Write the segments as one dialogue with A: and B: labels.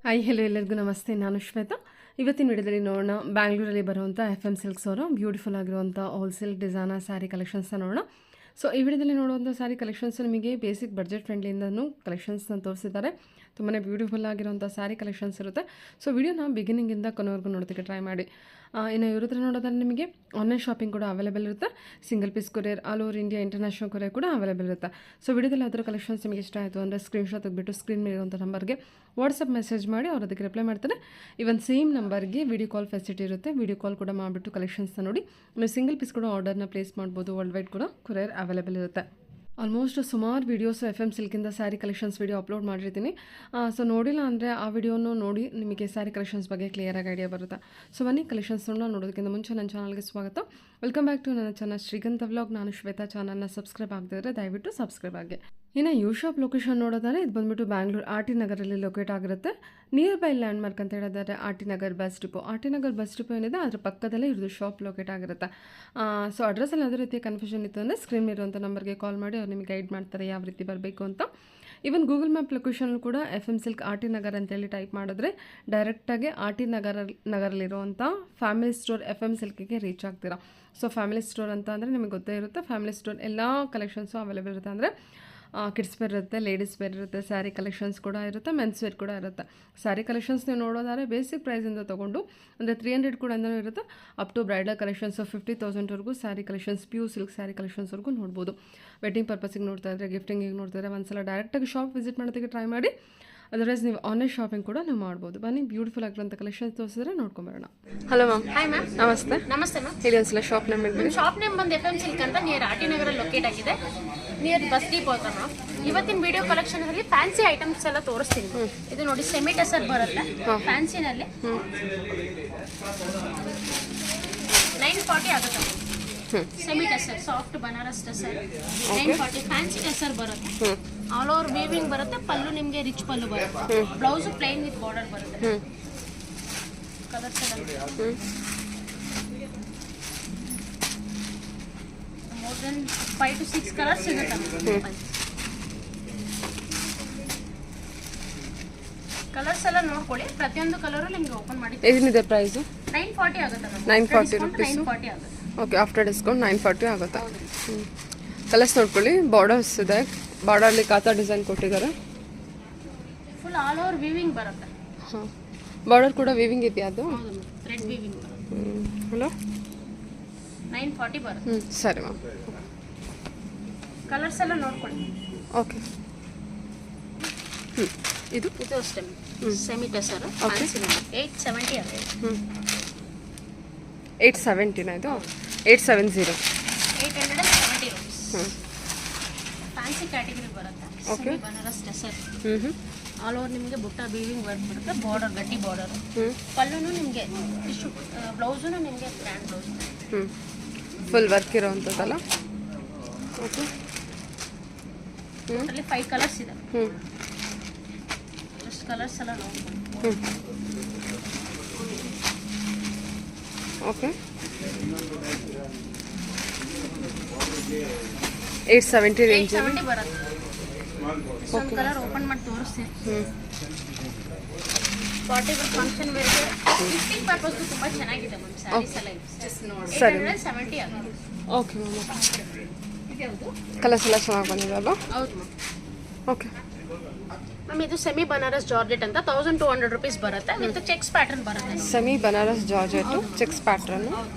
A: Hi hello ಎಲ್ಲರಿಗೂ ನಮಸ್ತೆ. ನಾನು ಶ್ವೇತಾ. ಇವತ್ತಿನ ವಿಡಿಯೋದಲ್ಲಿ ನೋಡೋಣ ಬ್ಯಾಂಗ್ಳೂರಲ್ಲಿ ಬರುವಂಥ FM ಸಿಲ್ಕ್ಸ್ ಅವರ ಬ್ಯೂಟಿಫುಲ್ ಆಗಿರುವಂಥ ಹೋಲ್ಸೇಲ್ ಡಿಸೈನರ್ ಸ್ಯಾರಿ ಕಲೆಕ್ಷನ್ಸ್ನ ನೋಡೋಣ. ಸೊ ಈ ವಿಡಿಯೋದಲ್ಲಿ ನೋಡುವಂಥ ಸ್ಯಾರಿ ಕಲೆಕ್ಷನ್ಸ್ ನಿಮಗೆ ಬೇಸಿಕ್ ಬಡ್ಜೆಟ್ ಫ್ರೆಂಡ್ಲಿಂದನೂ ಕಲೆಕ್ಷನ್ಸ್ನ ತೋರಿಸಿದ್ದಾರೆ. ತುಂಬಾ ಬ್ಯೂಟಿಫುಲ್ ಆಗಿರುವಂಥ ಸ್ಯಾರಿ ಕಲೆಕ್ಷನ್ಸ್ ಇರುತ್ತೆ. ಸೊ ವಿಡಿಯೋನ ಬಿಗಿನಿಂಗಿಂದ ಕೊನೆವರೆಗೂ ನೋಡೋದಕ್ಕೆ ಟ್ರೈ ಮಾಡಿ. ಇನ್ನು ಇವ್ರ ಹತ್ರ ನೋಡೋದಾದ್ರೆ ನಿಮಗೆ ಆನ್ಲೈನ್ ಶಾಪಿಂಗ್ ಕೂಡ ಅವೈಲೇಬಲ್ ಇರುತ್ತೆ. Single piece courier, all over India international courier ಕೂಡ ಅವೈಲೇಬಲ್ ಇರುತ್ತೆ. ಸೊ ವಿಡಿಯೋದಲ್ಲಿ ಅದರ ಕಲೆಕ್ಷನ್ಸ್ ನಿಮಗೆ ಇಷ್ಟ ಆಯಿತು ಅಂದರೆ ಸ್ಕ್ರೀನ್ಶಾಟ್ ತೆಗೆದುಬಿಟ್ಟು ಸ್ಕ್ರೀನ್ ಮೇಲೆ ಇರುವಂಥ ನಂಬರ್ಗೆ ವಾಟ್ಸಪ್ ಮೆಸೇಜ್ ಮಾಡಿ ಅವ್ರು ಅದಕ್ಕೆ ರಿಪ್ಲೈ ಮಾಡ್ತಾರೆ. ಇವನ್ ಸೇಮ್ ನಂಬರ್ಗೆ ವಿಡಿಯೋ ಕಾಲ್ ಫೆಸಿಲಿಟಿ ಇರುತ್ತೆ. ವಿಡಿಯೋ ಕಾಲ್ ಕೂಡ ಮಾಡಿಬಿಟ್ಟು ಕಲೆಕ್ಷನ್ಸ್ನ ನೋಡಿ ನೀವು ಸಿಂಗಲ್ ಪೀಸ್ ಕೂಡ ಆರ್ಡರ್ನ ಪ್ಲೇಸ್ ಮಾಡ್ಬೋದು. ವರ್ಲ್ಡ್ ವೈಡ್ ಕೂಡ ಕೊರಿಯರ್ ಅವೈಲೇಬಲ್ ಇರುತ್ತೆ. ಆಲ್ಮೋಸ್ಟ್ ಸುಮಾರು ವೀಡಿಯೋಸ್ FM ಸಿಲ್ಕಿಂದ ಸ್ಯಾರಿ ಕಲೆಕ್ಷನ್ಸ್ ವಿಡಿಯೋ ಅಪ್ಲೋಡ್ ಮಾಡಿರ್ತೀನಿ. ಸೊ ನೋಡಿಲ್ಲ ಅಂದರೆ ಆ ವಿಡಿಯೋನು ನೋಡಿ ನಿಮಗೆ ಸ್ಯಾರಿ ಕಲೆಕ್ಷನ್ಸ್ ಬಗ್ಗೆ ಕ್ಲಿಯರಾಗಿ ಐಡಿಯಾ ಬರುತ್ತೆ. ಸೊ ಬನ್ನಿ ಕಲೆಕ್ಷನ್ಸ್ ನೋಡೋದಕ್ಕಿಂತ ಮುಂಚೆ ನನ್ನ ಚಾನಲ್ಗೆ ಸ್ವಾಗತ. ವೆಲ್ಕಮ್ ಬ್ಯಾಕ್ ಟು ನನ್ನ ಚಾನಲ್ ಶ್ರೀಗಂಧ ವ್ಲಾಗ್. ನಾನು ಶ್ವೇತಾ. ಚಾನಲ್ನ ಸಬ್ಸ್ಕ್ರೈಬ್ ಆಗದಿದ್ದರೆ ದಯವಿಟ್ಟು ಸಬ್ಸ್ಕ್ರೈಬ್ ಆಗಿ. ಇನ್ನು ಯು ಶಾಪ್ ಲೊಕೇಶನ್ ನೋಡೋದಾದ್ರೆ ಇದು ಬಂದುಬಿಟ್ಟು ಬ್ಯಾಂಗ್ಳೂರು RT ನಗರಲ್ಲಿ ಲೊಕೇಟ್ ಆಗಿರುತ್ತೆ. ನಿಯರ್ ಬೈ ಲ್ಯಾಂಡ್ ಮಾರ್ಕ್ ಅಂತ ಹೇಳಿದರೆ RT Nagar bus depot. RT Nagar bus depot ಏನಿದೆ ಅದರ ಪಕ್ಕದಲ್ಲೇ ಇರೋದು ಶಾಪ್ ಲೊಕೇಟ್ ಆಗಿರುತ್ತೆ. ಸೊ ಅಡ್ರೆಸ್ಸಲ್ಲಿ ಯಾವುದೇ ರೀತಿಯ ಕನ್ಫ್ಯೂಷನ್ ಇತ್ತು ಅಂದರೆ ಸ್ಕ್ರೀನ್ ಇರುವಂಥ ನಂಬರ್ಗೆ ಕಾಲ್ ಮಾಡಿ ಅವ್ರು ನಿಮಗೆ ಗೈಡ್ ಮಾಡ್ತಾರೆ ಯಾವ ರೀತಿ ಬರಬೇಕು ಅಂತ. ಈವನ್ ಗೂಗಲ್ ಮ್ಯಾಪ್ ಲೊಕೇಶನ್ ಕೂಡ FM ಸಿಲ್ಕ್ RT ನಗರ್ ಅಂತೇಳಿ ಟೈಪ್ ಮಾಡಿದ್ರೆ ಡೈರೆಕ್ಟಾಗಿ RT ನಗರಲ್ಲಿರುವಂಥ ಫ್ಯಾಮಿಲಿ ಸ್ಟೋರ್ FM ಸಿಲ್ಕಿಗೆ ರೀಚ್ ಆಗ್ತೀರಾ. ಸೊ ಫ್ಯಾಮಿಲಿ ಸ್ಟೋರ್ ಅಂತ ಅಂದರೆ ನಿಮಗೆ ಗೊತ್ತೇ ಇರುತ್ತೆ. ಫ್ಯಾಮಿಲಿ ಸ್ಟೋರ್ ಎಲ್ಲ ಕಲೆಕ್ಷನ್ಸು ಅವೈಲೇಬಲ್ ಇರುತ್ತೆ. ಅಂದರೆ ಕಿಡ್ಸ್ ವೇರ್ ಇರುತ್ತೆ, ಲೇಡೀಸ್ ವೇರ್ ಇರುತ್ತೆ, ಸ್ಯಾರಿ ಕಲೆಕ್ಷನ್ಸ್ ಕೂಡ ಇರುತ್ತೆ, ಮೆನ್ಸ್ ವೇರ್ ಕೂಡ ಇರುತ್ತೆ. ಸ್ಯಾರಿ ಕಲೆಕ್ಷನ್ಸ್ ನೀವು ನೋಡೋದಾದ್ರೆ ಬೇಸಿಕ್ ಪ್ರೈಸಿಂದ ತೊಗೊಂಡು ಅಂದರೆ 300 ಕೂಡ ಇರುತ್ತೆ ಅಪ್ ಟು ಬ್ರೈಡಲ್ ಕಲೆಕ್ಷನ್ಸ್ 50,000ವರೆಗೂ sari collections, pure silk sari ಕಲೆಕ್ಷನ್ಸ್ವರೆಗೂ ನೋಡ್ಬೋದು. ವೆಡ್ಡಿಂಗ್ ಪರ್ಪಸಿಗೆ ನೋಡ್ತಾ ಇದ್ದರೆ, ಗಿಫ್ಟಿಂಗಿಗೆ ನೋಡ್ತಾ ಇದ್ದರೆ ಒಂದ್ಸಲ ಡೈರೆಕ್ಟಾಗಿ ಶಾಪ್ ವಿಸಿಟ್ ಮಾಡೋದಕ್ಕೆ ಟ್ರೈ ಮಾಡಿ. ಅದರ್ವೈಸ್ ನೀವು ಆನ್ಲೈನ್ ಶಾಪಿಂಗ್ ಕೂಡ ನೀವು ಮಾಡ್ಬೋದು. ಬನ್ನಿ ಬ್ಯೂಟಿಫುಲ್ ಆಗಿರುವಂಥ ಕಲೆಕ್ಷನ್ಸ್ ತೋರಿಸಿದ್ರೆ ನೋಡ್ಕೊಂಬರೋಣ. Hello ma'am.
B: Hi ma'am.
A: ನಮಸ್ತೆ.
B: ನಮಸ್ತೆ ಮ್ಯಾಮ್.
A: ಹೇಳಿ ಒಂದ್ಸಲ ಶಾಪ್ ನೇಮ್ ಹೇಳಿ.
B: ಶಾಪ್ ನೇಮ್ ಬಂದು FM ಸಿಲ್ಕ್ ಅಂತ ನಿಯರ್ RT ನಗರಲ್ಲಿ ಲೊಕೇಟ್ ಆಗಿದೆ, ನಿಯರ್ ಬಸ್ ಡಿಪೋ ಅಂತ ಮ್ಯಾಮ್. ಇವತ್ತಿನ ವಿಡಿಯೋ ಕಲೆಕ್ಷನ್ ಅಲ್ಲಿ ಫ್ಯಾನ್ಸಿ ಐಟಮ್ಸ್ ಎಲ್ಲ ತೋರಿಸ್ತೀನಿ. ಇದು ನೋಡಿ ಸೆಮಿ ಟಸರ್ ಬರುತ್ತೆ ಫ್ಯಾನ್ಸಿನಲ್ಲಿ 940 ಆಗುತ್ತೆ. Semi tussar soft Banaras tussar 940. Fancy tussar ಬರುತ್ತೆ, ಆಲ್ ಓವರ್ ವೀವಿಂಗ್ ಬರುತ್ತೆ. ಪಲ್ಲು ನಿಮಗೆ ರಿಚ್ ಪಲ್ಲು ಬರುತ್ತೆ. ಬ್ಲೌಸ್ ಪ್ಲೇನ್ ವಿತ್ ಬಾರ್ಡರ್ ಬರುತ್ತೆ. ಕಲರ್ಸ್ ಎಲ್ಲ ಮೋರ್ ದೆನ್ 5 to 6 ಕಲರ್ಸ್ ಸಿಗುತ್ತೆ. ಕಲರ್ಸ್ ಎಲ್ಲ ನೋಡ್ಕೊಳ್ಳಿ. ಪ್ರತಿಯೊಂದು ಕಲರು ನಿಮಗೆ ಓಪನ್ ಮಾಡಿ.
A: ಏನಿದೆ ಪ್ರೈಸು?
B: 940 ಆಗುತ್ತೆ ಮ್ಯಾಮ್.
A: 940 rupees.
B: 940 ಆಗುತ್ತೆ.
A: ಓಕೆ, ಆಫ್ಟರ್ ಡಿಸ್ಕೌಂಟ್ 940 ಆಗುತ್ತೆ. ಕಲರ್ಸ್ ನೋಡ್ಕೊಳ್ಳಿ. ಬಾರ್ಡರ್ಸ್ ಇದೆ, ಬಾರ್ಡರ್ಲಿ ಕಾತಾ ಡಿಸೈನ್ ಕೊಟ್ಟಿದ್ದಾರೆ.
B: ಫುಲ್ ಆಲ್ ಓವರ್ ವೀವಿಂಗ್ ಬರುತ್ತೆ.
A: ಹಾಂ, ಬಾರ್ಡರ್ ಕೂಡ ವೀವಿಂಗ್ ಇದೆಯಾ ಅದು?
B: ಥ್ರೆಡ್ ವೀವಿಂಗ್ ಬರುತ್ತೆ.
A: ಹಲೋ,
B: 940 ಬರುತ್ತೆ.
A: ಸರಿ ಮ್ಯಾಮ್.
B: ಕಲರ್ಸ್ ಎಲ್ಲ ನೋಡ್ಕೊಳ್ಳಿ.
A: ಓಕೆ, ಇದು
B: ಇದು ಅಷ್ಟೇ ಸೆಮಿ ಟಸರ್ ಫ್ಯಾನ್ಸಿ 870 ಆಗುತ್ತೆ.
A: 870 ಇದು 870.
B: 870 rupees. ಫ್ಯಾನ್ಸಿ ಕ್ಯಾಟಗರಿ ಬರುತ್ತೆ. Semi Banaras tussar all over ನಿಮಗೆ ಬುಟ್ಟ ವೀವಿಂಗ್ ವರ್ಕ್ ಬರುತ್ತೆ. ಬಾರ್ಡರ್ ಗಟ್ಟಿ ಬಾರ್ಡರ್. ಪಲ್ಲುನು ನಿಮಗೆ ಟಿಶ್ಯೂ, ಬ್ಲೌಸೂನು ನಿಮಗೆ ಗ್ರ್ಯಾಂಡ್ ಬ್ಲೌಸ್.
A: ಫುಲ್ ವರ್ಕ್ ಇರೋವಂಥದ್ದಲ್ಲ. ಓಕೆ,
B: ಟೋಟಲಿ 5 ಕಲರ್ಸ್ ಇದೆ. ಜಸ್ಟ್ ಕಲರ್ಸ್ ಎಲ್ಲ ನೋಡ್ಕೊಂಡು.
A: ಓಕೆ, 870 ರೇಂಜ್
B: 870 ಬರುತ್ತೆ. ಒಂದು ಕಲರ್ ಓಪನ್ ಮಾಡಿ ತೋರಿಸ್ತೀನಿ. 40 ಫಂಕ್ಷನ್ ವೇರ್ಗೆ ಗಿಫ್ಟಿಂಗ್ ಪರ್ಪಸ್ ತುಂಬಾ ಚೆನ್ನಾಗಿದೆ ಮ್ಯಾಮ್. ಸ್ಯಾರೀಸ್ ಎಲ್ಲ
A: ಸರಿ
B: 870 ಆಗುತ್ತೆ.
A: Okay ma'am.
B: ಇದ್ಯಾವುದು?
A: ಕಲರ್ಸ್ ಎಲ್ಲ ಚೆನ್ನಾಗಿ ಬಂದಿದಲ್ಲ.
B: ಹೌದು ಮ್ಯಾಮ್.
A: ಓಕೆ
B: ಮ್ಯಾಮ್, ಇದು ಸೆಮಿ ಬನಾರಸ್ ಜಾರ್ಜೆಟ್ ಅಂತ 1200 rupees ಬರುತ್ತೆ. ವಿತ್ ಚೆಕ್ಸ್ ಪ್ಯಾಟರ್ನ್ ಬರುತ್ತೆ.
A: Semi Banaras georgette cheques pattern.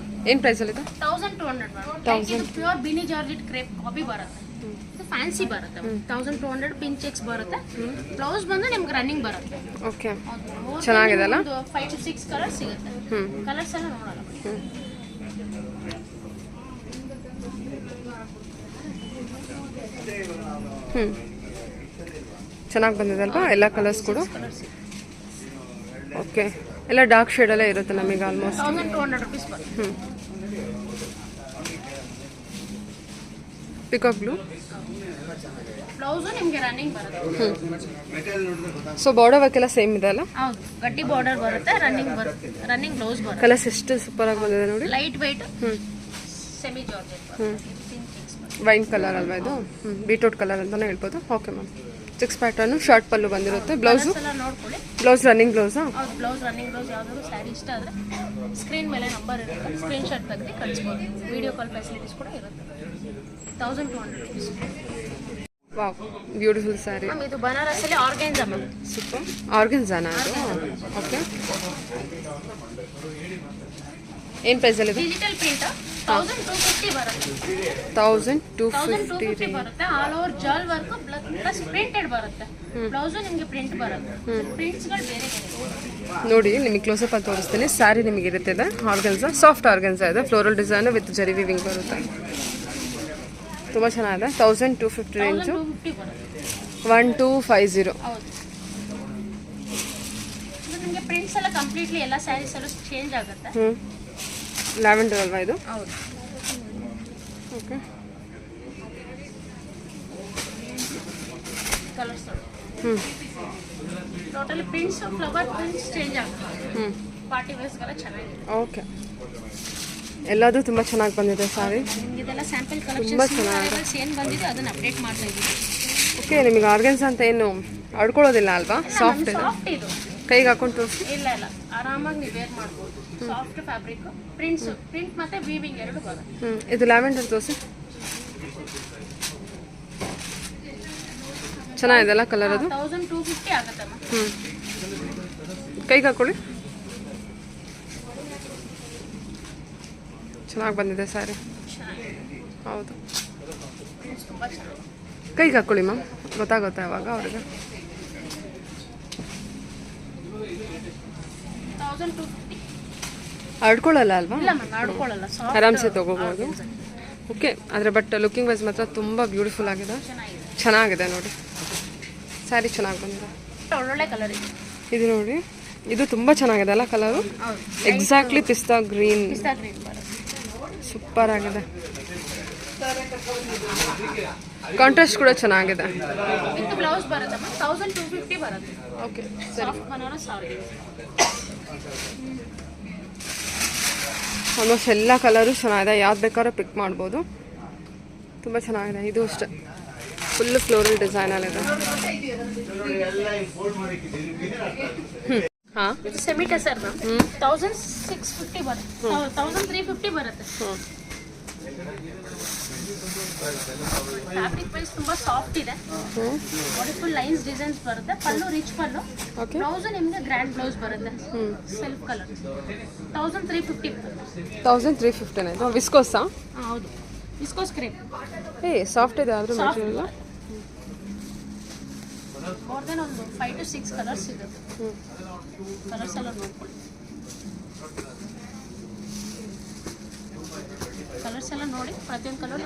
A: ಏನು ಪ್ರೈಸಲ್ಲಿದೆ?
B: 1200 ಮ್ಯಾಮ್. ಇದು ಪ್ಯೂರ್ ಬಿನಿ ಜಾರ್ಜೆಟ್ ಕ್ರೇಪ್ ಕಾಪಿ ಬರುತ್ತೆ. ಇದು ಫ್ಯಾನ್ಸಿ ಬರುತ್ತೆ. 1200 ಪಿನ್ ಚೆಕ್ಸ್ ಬರುತ್ತೆ. ಬ್ಲೌಸ್ ಬಂದು ನಿಮ್ಗೆ ರನ್ನಿಂಗ್ ಬರುತ್ತೆ.
A: ಓಕೆ, ಚೆನ್ನಾಗಿದೆ ಅಲ್ಲ.
B: 5 to 6 ಕಲರ್ಸ್ ಸಿಗುತ್ತೆ. ಕಲರ್ಸ್ ಎಲ್ಲ ನೋಡೋಣ.
A: ಚೆನ್ನಾಗಿ ಬಂದಿದೆ ಅಲ್ವಾ ಎಲ್ಲ ಕಲರ್ಸ್ ಕೂಡ. ಓಕೆ, ಎಲ್ಲ ಡಾರ್ಕ್ ಶೇಡಲ್ಲೇ ಇರುತ್ತೆ ನಮಗೆ ಆಲ್ಮೋಸ್ಟ್.
B: 1200 rupees ಬರುತ್ತೆ.
A: Peacock blue.
B: ಬ್ಲೌಸು ನಿಮಗೆ ರನ್ನಿಂಗ್ ಬರುತ್ತೆ.
A: ಸೊ ಬಾರ್ಡರ್ ವರ್ಕ್ ಎಲ್ಲ ಸೇಮ್ ಇದೆ ಅಲ್ಲ?
B: ಹೌದು, ಗಟ್ಟಿ ಬಾರ್ಡರ್ ಬರುತ್ತೆ. ರನ್ನಿಂಗ್ ಬ್ಲೌಸ್ ಬರುತ್ತೆ.
A: ಕಲರ್ಸ್ ಎಷ್ಟು ಸೂಪರ್ ಆಗಿ ಬಂದಿದೆ ನೋಡಿ.
B: ಲೈಟ್ ವೈಟ್ ಸೆಮಿ ಜಾರ್ಜೆಟ್ ಬರುತ್ತೆ.
A: ವೈನ್ ಕಲರ್ ಅಲ್ವಾ ಇದು? ಬೀಟ್ರೂಟ್ ಕಲರ್ ಅಂತಲೇ ಹೇಳ್ಬೋದು. Okay ma'am. Checks pattern short pallu ಬಂದಿರುತ್ತೆ. ಬ್ಲೌಸು
B: ಎಲ್ಲ ನೋಡ್ಕೊಳ್ಳಿ.
A: ಬ್ಲೌಸ್ ರನ್ನಿಂಗ್ ಬ್ಲೌಸಾ?
B: ಹೌದು, ಬ್ಲೌಸ್ ರನ್ನಿಂಗ್ ಬ್ಲೌಸ್ ಯಾವ್ದಾದ್ರು ಸ್ಯಾರಿ ಇಷ್ಟ ಆದರೆ ಸ್ಕ್ರೀನ್ ಮೇಲೆ ನಂಬರ್ ಇರುತ್ತೆ, ಸ್ಕ್ರೀನ್ ಶಾಟ್ ತೆಗೆದು ಕಳಿಸ್ಬೋದು. ವಿಡಿಯೋ ಕಾಲ್ ಫೆಸಿಲಿಟೀಸ್ ಕೂಡ ಇರುತ್ತೆ. 1200 rupees.
A: Wow, beautiful sari
B: ma'am ಇದು ಬನಾರಸಲ್ಲಿ ಆರ್ಗೆನ್ಜಾ ಮ್ಯಾಮ್.
A: ಸೂಪರ್. ಆರ್ಗನ್ಸಾನ ಅದು? ಓಕೆ. ಏನು ಪ್ರೈಸಲ್ಲಿದೆ?
B: ಡಿಜಿಟಲ್ ಪ್ರಿಂಟ್ 1250 ಬರುತ್ತೆ.
A: 1250
B: ಬರುತ್ತೆ. ಆಲ್ ಓವರ್ ಜಾಲ್ ವರ್ಕ್ ಪ್ಲಸ್ ಪ್ರಿಂಟೆಡ್ ಬರುತ್ತೆ. ಬ್ಲೌಸು ನಿಮಗೆ ಪ್ರಿಂಟ್ ಬರುತ್ತೆ. ಪ್ರಿಂಟ್ಸ್ಗಳು ಬೇರೆ ಬೇರೆ.
A: ನೋಡಿ ನಿಮಗೆ ಕ್ಲೋಸಪ್ ಅಲ್ಲಿ ತೋರಿಸ್ತೀನಿ. ಸ್ಯಾರಿ ನಿಮಗೆ ಇರುತ್ತೆ ಇದೆ ಆರ್ಗನ್ಸಾ, ಸಾಫ್ಟ್ ಆರ್ಗನ್ಸಾ ಇದೆ. ಫ್ಲೋರಲ್ ಡಿಸೈನ್ ವಿತ್ ಜರಿ ವಿವಿಂಗ್ ಬರುತ್ತೆ. ತುಂಬ ಚೆನ್ನಾಗಿದೆ. 1250 ರೇಂಜು.
B: 1250 ಬರುತ್ತೆ.
A: 1250.
B: ಹೌದು. ಇದು ನಿಮಗೆ ಪ್ರಿಂಟ್ಸ್ ಎಲ್ಲ ಕಂಪ್ಲೀಟ್ಲಿ ಎಲ್ಲ ಸ್ಯಾರೀಸ್ ಎಲ್ಲ ಚೇಂಜ್ ಆಗುತ್ತೆ.
A: ಲ್ಯಾವೆಂಡರ್ ಅಲ್ವಾ ಇದು?
B: ಹೌದು.
A: Okay.
B: Colours totally prints flower prints change ಆಗುತ್ತೆ. ಪಾರ್ಟಿ ವೇರ್ಸ್ಗೆಲ್ಲ ಚೆನ್ನಾಗಿದೆ.
A: ಓಕೆ. ಎಲ್ಲದೂ ತುಂಬ ಚೆನ್ನಾಗಿ ಬಂದಿದೆ ಸ್ಯಾರಿ.
B: ನಿಮಗೆ ಇದೆಲ್ಲ ಸ್ಯಾಂಪಲ್
A: ತುಂಬ
B: ಕಲೆಕ್ಷನ್ಸ್
A: ಚೆನ್ನಾಗಿದೆ.
B: ಏನು ಬಂದಿದೆ ಅದನ್ನು ಅಪ್ಡೇಟ್ ಮಾಡ್ತಾ ಇದ್ದೀವಿ.
A: ಓಕೆ. ನಿಮಗೆ ಆರ್ಗನ್ಸ್ ಅಂತ ಏನು ಆಡ್ಕೊಳ್ಳೋದಿಲ್ಲ ಅಲ್ವಾ? ಸಾಫ್ಟ್ ಇದೆ.
B: ಸಾಫ್ಟ್ ಇದು.
A: ಕೈಗೆ ಹಾಕೊಂಡು ತೋರಿಸಿ.
B: ಇಲ್ಲ ಆರಾಮಾಗಿ ನೀವು ವೇರ್ ಮಾಡ್ಬೋದು. ಸಾಫ್ಟ್ ಫ್ಯಾಬ್ರಿಕ್, ಪ್ರಿಂಟ್ ಮತ್ತೆ ವೀವಿಂಗ್ ಎರಡು ಬರುತ್ತೆ.
A: ಇದು ಲ್ಯಾವೆಂಡರ್ ತೋರಿಸಿ. ಚೆನ್ನಾಗಿದೆಲ್ಲ ಕಲರ್ ಅದು?
B: 1250 ಆಗುತ್ತೆ ಮ್ಯಾಮ್.
A: ಕೈಗೆ ಹಾಕೊಳ್ಳಿ. ಚೆನ್ನಾಗಿ ಬಂದಿದೆ ಸ್ಯಾರಿ. ಹೌದು,
B: ತುಂಬ ಚೆನ್ನಾಗಿ.
A: ಕೈಗೆ ಹಾಕೊಳ್ಳಿ ಮ್ಯಾಮ್, ಗೊತ್ತಾಗುತ್ತೆ ಅವಾಗ ಅವ್ರಿಗೆ.
B: 1250.
A: ಆಡ್ಕೊಳ್ಳಲ್ಲ ಅಲ್ವಾ?
B: ಇಲ್ಲ ಮ್ಯಾಮ್, ಆಡ್ಕೊಳ್ಳಲ್ಲ.
A: ಆರಾಮ್ಸೆ ತೊಗೋಬೋದು. ಓಕೆ. ಆದರೆ ಬಟ್ ಲುಕಿಂಗ್ ವೈಸ್ ಮಾತ್ರ ತುಂಬ ಬ್ಯೂಟಿಫುಲ್ ಆಗಿದೆ, ಚೆನ್ನಾಗಿದೆ. ನೋಡಿ ಸ್ಯಾರಿ ಚೆನ್ನಾಗಿ ಬಂದಿದೆ.
B: ಒಳ್ಳೊಳ್ಳೆ ಕಲರ್ ಇದೆ
A: ಇದು. ನೋಡಿ ಇದು ತುಂಬ ಚೆನ್ನಾಗಿದೆ ಅಲ್ಲ ಕಲರು?
B: ಹೌದು.
A: ಎಕ್ಸಾಕ್ಟ್ಲಿ ಪಿಸ್ತಾ ಗ್ರೀನ್.
B: ಪಿಸ್ತಾ ಗ್ರೀನ್ ಬರುತ್ತೆ.
A: ಸೂಪರ್ ಆಗಿದೆ. ಕಾಂಟ್ರಾಸ್ಟ್ ಕೂಡ ಚೆನ್ನಾಗಿದೆ.
B: ವಿತ್ ಬ್ಲೌಸ್ ಬರುತ್ತೆ ಮ್ಯಾಮ್. 1250 ಬರುತ್ತೆ.
A: ಓಕೆ ಸರಿ.
B: ಸಾಫ್ಟ್ ಬನಾರಸ್ ಸಾರಿ.
A: ಆಲ್ಮೋಸ್ಟ್ ಎಲ್ಲ ಕಲರು ಚೆನ್ನಾಗಿದೆ, ಯಾವ್ದು ಬೇಕಾದ್ರೂ ಪಿಕ್ ಮಾಡ್ಬೋದು. ತುಂಬ ಚೆನ್ನಾಗಿದೆ. ಇದು ಅಷ್ಟೇ ಫುಲ್ ಫ್ಲೋರಲ್ ಡಿಸೈನಲ್ಲಿದೆ. ಹಾಂ,
B: ಇದು ಸೆಮಿ ಟಸರ್ ಮ್ಯಾಮ್. 1650 ಬರುತ್ತೆ. 1350 ಬರುತ್ತೆ. ಫ್ಯಾಬ್ರಿಕ್ ವೈಸ್ ತುಂಬಾ ಸಾಫ್ಟ್ ಇದೆ. ಬಾಡಿ ಫುಲ್ ಲೈನ್ಸ್ ಡಿಸೈನ್ಸ್ ಬರುತ್ತೆ. ಪಲ್ಲು ರಿಚ್ ಪಲ್ಲು. ಬ್ಲೌಸ್ ನಿಮಗೆ ಗ್ರ್ಯಾಂಡ್ ಬ್ಲೌಸ್ ಬರುತ್ತೆ. Self colour. 1350 ಬರುತ್ತೆ.
A: 1350 ಇದು ವಿಸ್ಕೋಸಾ?
B: ಹೌದು, ವಿಸ್ಕೋಸ್ ಕ್ರೇಪ್.
A: ಸಾಫ್ಟ್ ಇದೆ ಆದರೂ ಮೆಟೀರಿಯಲ್.
B: ಮೋರ್ ದೆನ್ ಒಂದು 5 to 6 ಕಲರ್ಸ್ ಇದೆ. ಕಲರ್ಸ್ ಎಲ್ಲ ನೋಡ್ಕೊಳ್ಳಿ. ಕಲರ್ಸ್ ಎಲ್ಲ ನೋಡಿ ಪ್ರತಿಯೊಂದು ಕಲರ್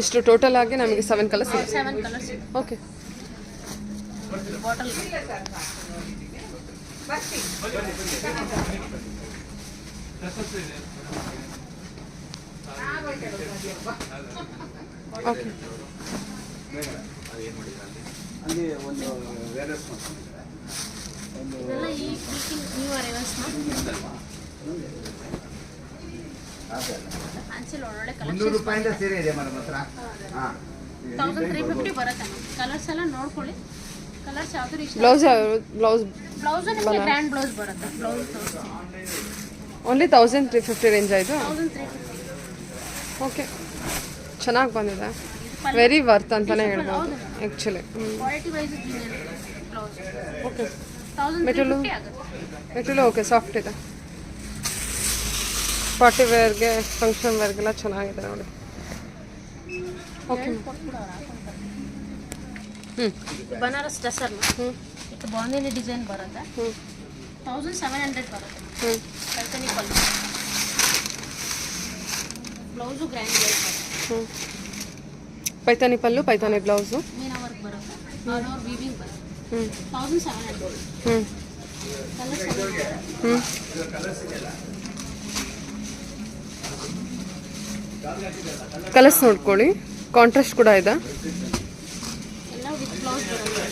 A: ಇಷ್ಟು ಟೋಟಲ್ ಆಗಿ ನಮಗೆ 7 ಕಲರ್ಸ್ ಇದೆ.
B: 7 ಕಲರ್ಸ್ ಇದೆ.
A: ಓಕೆ.
B: Bottle
A: okay.
B: ಇದೆಲ್ಲ ಈ ವೀಕಿಂಗ್ ನ್ಯೂ ಅರೈವಲ್ಸ್ ಫ್ಯಾನ್ಸಿ ಒಳ್ಳೊಳ್ಳೆ ಕಲೆಕ್ಷನ್ಸ್ 1350 ಬರುತ್ತೆ ಮ್ಯಾಮ್. ಕಲರ್ಸ್ ಎಲ್ಲ ನೋಡ್ಕೊಳ್ಳಿ. ಕಲರ್ಸ್ ಯಾವ್ದು ಇಷ್ಟ. ಬ್ಲೌಸ್ ನಿಮಗೆ ಗ್ರ್ಯಾಂಡ್ ಬ್ಲೌಸ್ ಬರುತ್ತೆ. ಬ್ಲೌಸ್
A: ಓನ್ಲಿ 1350 ರೇಂಜ್ ಆಯಿತು.
B: 1350.
A: ಓಕೆ, ಚೆನ್ನಾಗಿ ಬಂದಿದೆ. ವೆರಿ ವರ್ತ್ ಅಂತಲೇ ಹೇಳ್ಬೋದು actually.
B: Quality wise blouse.
A: Okay.
B: 1350 ಆಗುತ್ತೆ.
A: ಮೆಟೀರಿಯಲ್ ಓಕೆ, ಸಾಫ್ಟ್ ಇದೆ. ಪಾರ್ಟಿ ವೇರ್ಗೆ, ಫಂಕ್ಷನ್ ವೇರ್ಗೆಲ್ಲ ಚೆನ್ನಾಗಿದೆ ನೋಡಿ. ಓಕೆ.
B: ಬನಾರಸ್ ಟಸರ್ ಇದು ಬಾಂದಿನಿ ಡಿಸೈನ್ ಬರುತ್ತೆ. 1700 ಬರುತ್ತೆ. ಕಲ್ಕನಿ ಪಲ್ಲು. ಬ್ಲೌಸು ಗ್ರ್ಯಾಂಡ್ ಬ್ಲೌಸ್ ಬರುತ್ತೆ.
A: ಪೈತಾನಿ ಪಲ್ಲು, ಪೈತಾನಿ ಬ್ಲೌಸು,
B: ಮೀನಾ ವರ್ಕ್ ಬರುತ್ತೆ. ಆಲ್ ಓವರ್ ವೀವಿಂಗ್ ಬರುತ್ತೆ. 1700.
A: ಕಲರ್ಸ್ ನೋಡ್ಕೊಳ್ಳಿ. ಕಾಂಟ್ರಾಸ್ಟ್ ಕೂಡ ಇದೆ.
B: ಎಲ್ಲ ವಿತ್ ಬ್ಲೌಸ್ ಬರುತ್ತೆ.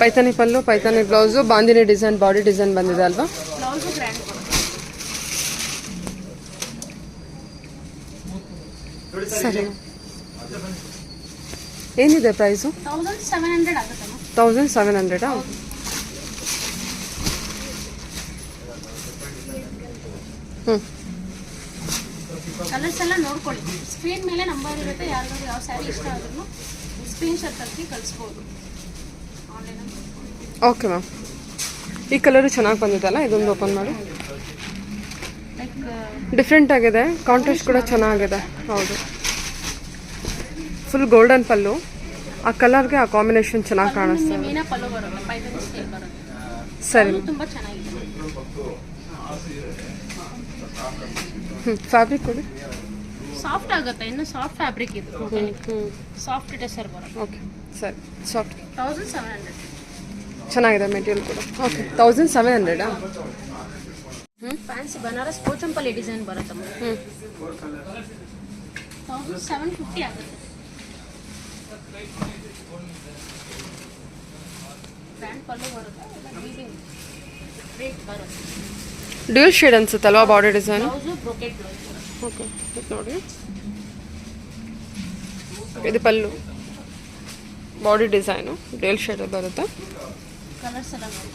A: Paithani pallu, Paithani blouse, bandhani design, body design ಬಂದಿದೆ ಅಲ್ವಾ?
B: ಬ್ಲೌಸು ಗ್ರ್ಯಾಂಡ್ ಬರುತ್ತೆ.
A: ಸರಿ. ಏನಿದೆ ಪ್ರೈಸು?
B: 1700 ಆಗುತ್ತೆ ಮ್ಯಾಮ್.
A: 1700. ಹ್ಞೂ.
B: ಕಲರ್ಸ್ ಎಲ್ಲ ನೋಡ್ಕೊಳ್ಳಿ, ಸ್ಕ್ರೀನ್ ಮೇಲೆ ನಂಬರ್ ಇರುತ್ತೆ. ಯಾರಿಗಾದ್ರು ಯಾವ ಸ್ಯಾರಿ ಇಷ್ಟ ಆದ್ರೂ ಸ್ಕ್ರೀನ್ ಶಾಟ್ ತೆಗೆದು ಕಳಿಸ್ಬೋದು ಆನ್ಲೈನಲ್ಲಿ.
A: Okay ma'am. ಈ ಕಲರು ಚೆನ್ನಾಗಿ ಬಂದಿದ್ದಲ್ಲ, ಇದೊಂದು ಓಪನ್ ಮಾಡಿ.
B: ಲೈಕ್
A: ಡಿಫ್ರೆಂಟ್ ಆಗಿದೆ, ಕಾಂಟ್ರಾಸ್ಟ್ ಕೂಡ ಚೆನ್ನಾಗಿದೆ. ಹೌದು, ಫುಲ್ ಗೋಲ್ಡನ್ ಪಲ್ಲು. ಆ ಕಲರ್ಗೆ ಆ ಕಾಂಬಿನೇಷನ್ ಚೆನ್ನಾಗಿ ಕಾಣಿಸ್ತದೆ.
B: ಮೀನಾ ಪಲ್ಲು ಬರುತ್ತೆ, ಪೈತಾನಿ ಸ್ಟೈಲ್ ಬರುತ್ತೆ.
A: ಸರಿ.
B: ಅದು ತುಂಬಾ ಚೆನ್ನಾಗಿದೆ.
A: ಫ್ಯಾಬ್ರಿಕ್ ಕೊಡಿ.
B: ಸಾಫ್ಟ್ ಆಗುತ್ತೆ, ಇನ್ನು ಸಾಫ್ಟ್ ಫ್ಯಾಬ್ರಿಕ್ ಇದು. ಸಾಫ್ಟ್ ಟೆಸರ್ ಬರುತ್ತೆ.
A: ಓಕೆ ಸರಿ. ಸಾಫ್ಟ್
B: 1700.
A: ಚೆನ್ನಾಗಿದೆ ಮೆಟೀರಿಯಲ್ ಕೂಡ. Okay 1700.
B: Fancy Banaras Pochampally design ಬರುತ್ತೆ. 1750 ಆಗುತ್ತೆ. ಬ್ರ್ಯಾಂಡ್ ಪಲ್ಲು ಬರುತ್ತೆ, ವೀವಿಂಗ್ ರೇಟ್ ಬರುತ್ತೆ.
A: ಡ್ಯೂಲ್ ಶೇಡ್ ಅನ್ಸುತ್ತಲ್ವಾ body design?
B: Blouse brocade blouse ಬರುತ್ತೆ.
A: ಓಕೆ, ಇದು ನೋಡಿ, ಇದು pallu, body design dual shade ಬರುತ್ತೆ.
B: ಕಲರ್ಸ್ ಎಲ್ಲ ನೋಡಿ.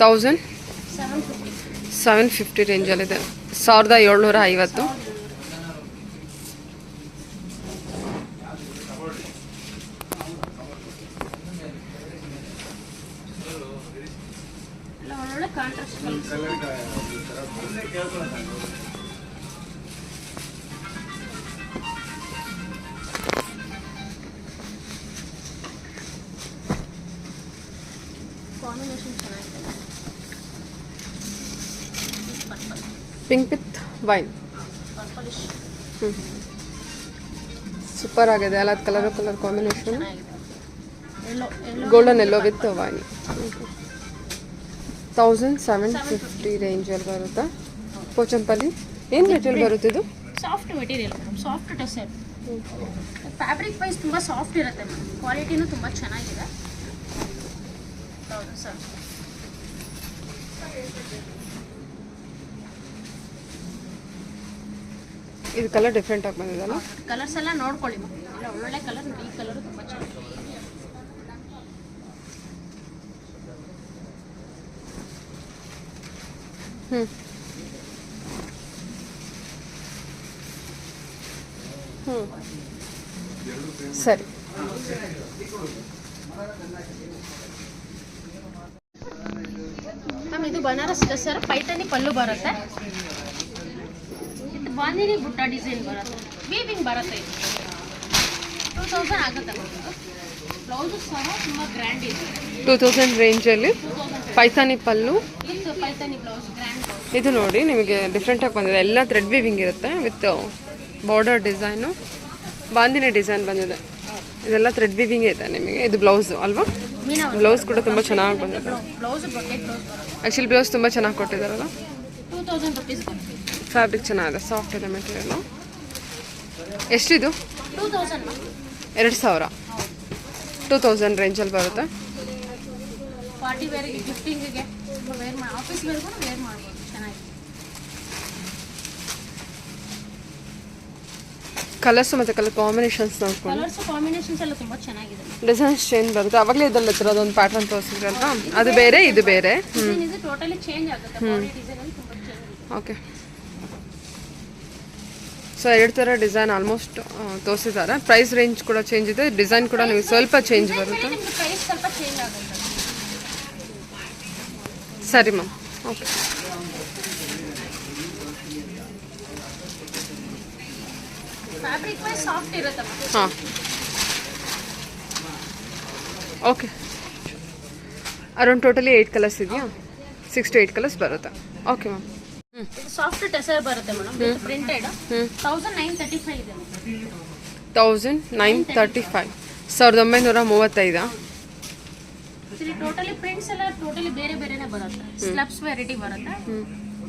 A: 1750 ರೇಂಜಲ್ಲಿದೆ. 1750.
B: ಎಲ್ಲ ಒಳ್ಳೊಳ್ಳೆ ಕಾಂಟ್ರಾಸ್ಟ್ ಕಲರ್ಸ್. ಕಾಂಬಿನೇಷನ್ ಚೆನ್ನಾಗಿದೆ. Purple,
A: pink with wine.
B: Purplish
A: super ಆಗಿದೆ ಅಲ್ಲ, ಕಲರ್ ಕಾಂಬಿನೇಷನ್.
B: ಚೆನ್ನಾಗಿದೆ. Yellow
A: golden yellow with wine. 1750 ರೇಂಜಲ್ಲಿ ಬರುತ್ತೆ. ಪೋಚಂಪಲ್ಲಿ ಏನು ಮೆಟೀರಿಯಲ್ ಬರುತ್ತೆ ಇದು?
B: Soft material madam, soft tussar. Fabric wise ತುಂಬ ಸಾಫ್ಟ್ ಇರುತ್ತೆ ಮೇಡಮ್, ಕ್ವಾಲಿಟಿನೂ ತುಂಬ ಚೆನ್ನಾಗಿದೆ. ಹೌದು ಸರ್.
A: ಇದು ಕಲರ್ ಡಿಫ್ರೆಂಟ್ ಆಗಿ ಬಂದಿದಲ್ಲ.
B: ಕಲರ್ಸ್ ಎಲ್ಲ ನೋಡ್ಕೊಳ್ಳಿ ಮ್ಯಾಮ್, ಎಲ್ಲ ಒಳ್ಳೊಳ್ಳೆ ಕಲರ್. ಈ ಕಲರು ತುಂಬ ಚೆನ್ನಾಗಿದೆ.
A: ಸರಿ.
B: ಮ್ಯಾಮ್ ಇದು ಬನಾರಸ್ ಟೆಸರ್, ಪೈತಾನಿ ಪಲ್ಲು ಬರುತ್ತೆ. ಇದು ಬಾಂದಿನಿ ಬುಟ್ಟ ಡಿಸೈನ್ ಬರುತ್ತೆ, ವೀವಿಂಗ್ ಬರುತ್ತೆ. ಇದು 2000 ಆಗುತ್ತೆ ಮ್ಯಾಮ್. ಬ್ಲೌಸು ಸಹ ತುಂಬ ಗ್ರ್ಯಾಂಡ್ ಇದೆ.
A: 2000 ರೇಂಜಲ್ಲಿ Paithani pallu
B: with Paithani blouse, grand blouse.
A: ಇದು ನೋಡಿ, ನಿಮಗೆ ಡಿಫ್ರೆಂಟಾಗಿ ಬಂದಿದೆ. ಎಲ್ಲ ಥ್ರೆಡ್ ವೀವಿಂಗ್ ಇರುತ್ತೆ with border design. Bandhani design ಬಂದಿದೆ. ಇದೆಲ್ಲ ಥ್ರೆಡ್ ವೀವಿಂಗ್ ಇದೆ ನಿಮಗೆ. ಇದು ಬ್ಲೌಸು ಅಲ್ವಾ? ಬ್ಲೌಸ್ ಕೂಡ ತುಂಬ ಚೆನ್ನಾಗಿ ಬಂದಿದೆ.
B: ಬ್ಲೌಸ್ ಬ್ರೊಕೆಟ್ ಬ್ಲೌಸ್ ಬರುತ್ತೆ.
A: ಆ್ಯಕ್ಚುಲಿ ಬ್ಲೌಸ್ ತುಂಬ ಚೆನ್ನಾಗಿ ಕೊಟ್ಟಿದ್ದಾರಲ್ಲ.
B: 2000 ರುಪೀಸ್ ಬರುತ್ತೆ.
A: ಫ್ಯಾಬ್ರಿಕ್ ಚೆನ್ನಾಗಿದೆ, ಸಾಫ್ಟ್ ಇದೆ ಮೆಟೀರಿಯಲ್ಲು. ಎಷ್ಟಿದು?
B: 2000 ಮ್ಯಾಮ್.
A: 2000. 2000 ರೇಂಜಲ್ಲಿ ಬರುತ್ತೆ.
B: ಪಾರ್ಟಿ ವೇರಿಗೆ, ಗಿಫ್ಟಿಂಗಿಗೆ ವೇರ್ ಮಾಡಿ, ಆಫೀಸ್ ವೇರ್ಗೂ ವೇರ್ ಮಾಡ್ಬೋದು. ಚೆನ್ನಾಗಿದೆ.
A: ಕಲರ್ಸ್ ಮತ್ತು ಕಲರ್ ಕಾಂಬಿನೇಷನ್ಸ್ ನೋಡ್ಕೊಂಡು.
B: ಕಲರ್ಸ್ ಕಾಂಬಿನೇಷನ್ಸ್ ಎಲ್ಲ ತುಂಬ ಚೆನ್ನಾಗಿದೆ.
A: ಡಿಸೈನ್ಸ್ ಚೇಂಜ್ ಬರುತ್ತೆ. ಅವಾಗಲೇ ಇದರಲ್ಲಿ ಅದೊಂದು ಪ್ಯಾಟರ್ನ್ ತೋರಿಸಿದ್ರಲ್ವಾ, ಅದು ಬೇರೆ ಇದು ಬೇರೆ.
B: ಡಿಸೈನ್ ಇದು ಟೋಟಲಿ ಚೇಂಜ್ ಆಗುತ್ತೆ. ಬಾಡಿ ಡಿಸೈನ್ ಅಲ್ಲಿ ತುಂಬ ಚೇಂಜ್ ಇದೆ.
A: ಓಕೆ. ಸೊ 2 ಥರ ಡಿಸೈನ್ ಆಲ್ಮೋಸ್ಟ್ ತೋರಿಸಿದ್ದಾರೆ. ಪ್ರೈಸ್ ರೇಂಜ್ ಕೂಡ ಚೇಂಜ್ ಇದೆ, ಡಿಸೈನ್ ಕೂಡ ನಿಮಗೆ ಸ್ವಲ್ಪ ಚೇಂಜ್ ಬರುತ್ತೆ.
B: ನಿಮ್ಗೆ ಪ್ರೈಸ್ ಸ್ವಲ್ಪ ಚೇಂಜ್ ಆಗುತ್ತೆ.
A: ಸರಿ ma'am. Okay.
B: Fabric wise soft ಇರುತ್ತೆ ಮ್ಯಾಮ್.
A: ಹಾಂ, ಓಕೆ. ಅರೌಂಡ್ ಟೋಟಲಿ 8 ಕಲರ್ಸ್ ಇದೆಯಾ? 6 to 8 ಕಲರ್ಸ್ ಬರುತ್ತೆ. Okay ma'am.
B: ಸಾಫ್ಟ್ ಟೆಸರ್ ಬರುತ್ತೆ ಮೇಡಮ್, ವಿತ್ ಪ್ರಿಂಟೆಡ್. 1935 ಇದೆ.
A: 1935. 1935.
B: ಇಲ್ಲಿ ಟೋಟಲಿ ಪ್ರಿಂಟ್ಸ್ ಎಲ್ಲ ಟೋಟಲಿ ಬೇರೆ ಬೇರೆನೇ ಬರುತ್ತೆ. ಸ್ಲಬ್ಸ್ ವೆರೈಟಿ ಬರುತ್ತೆ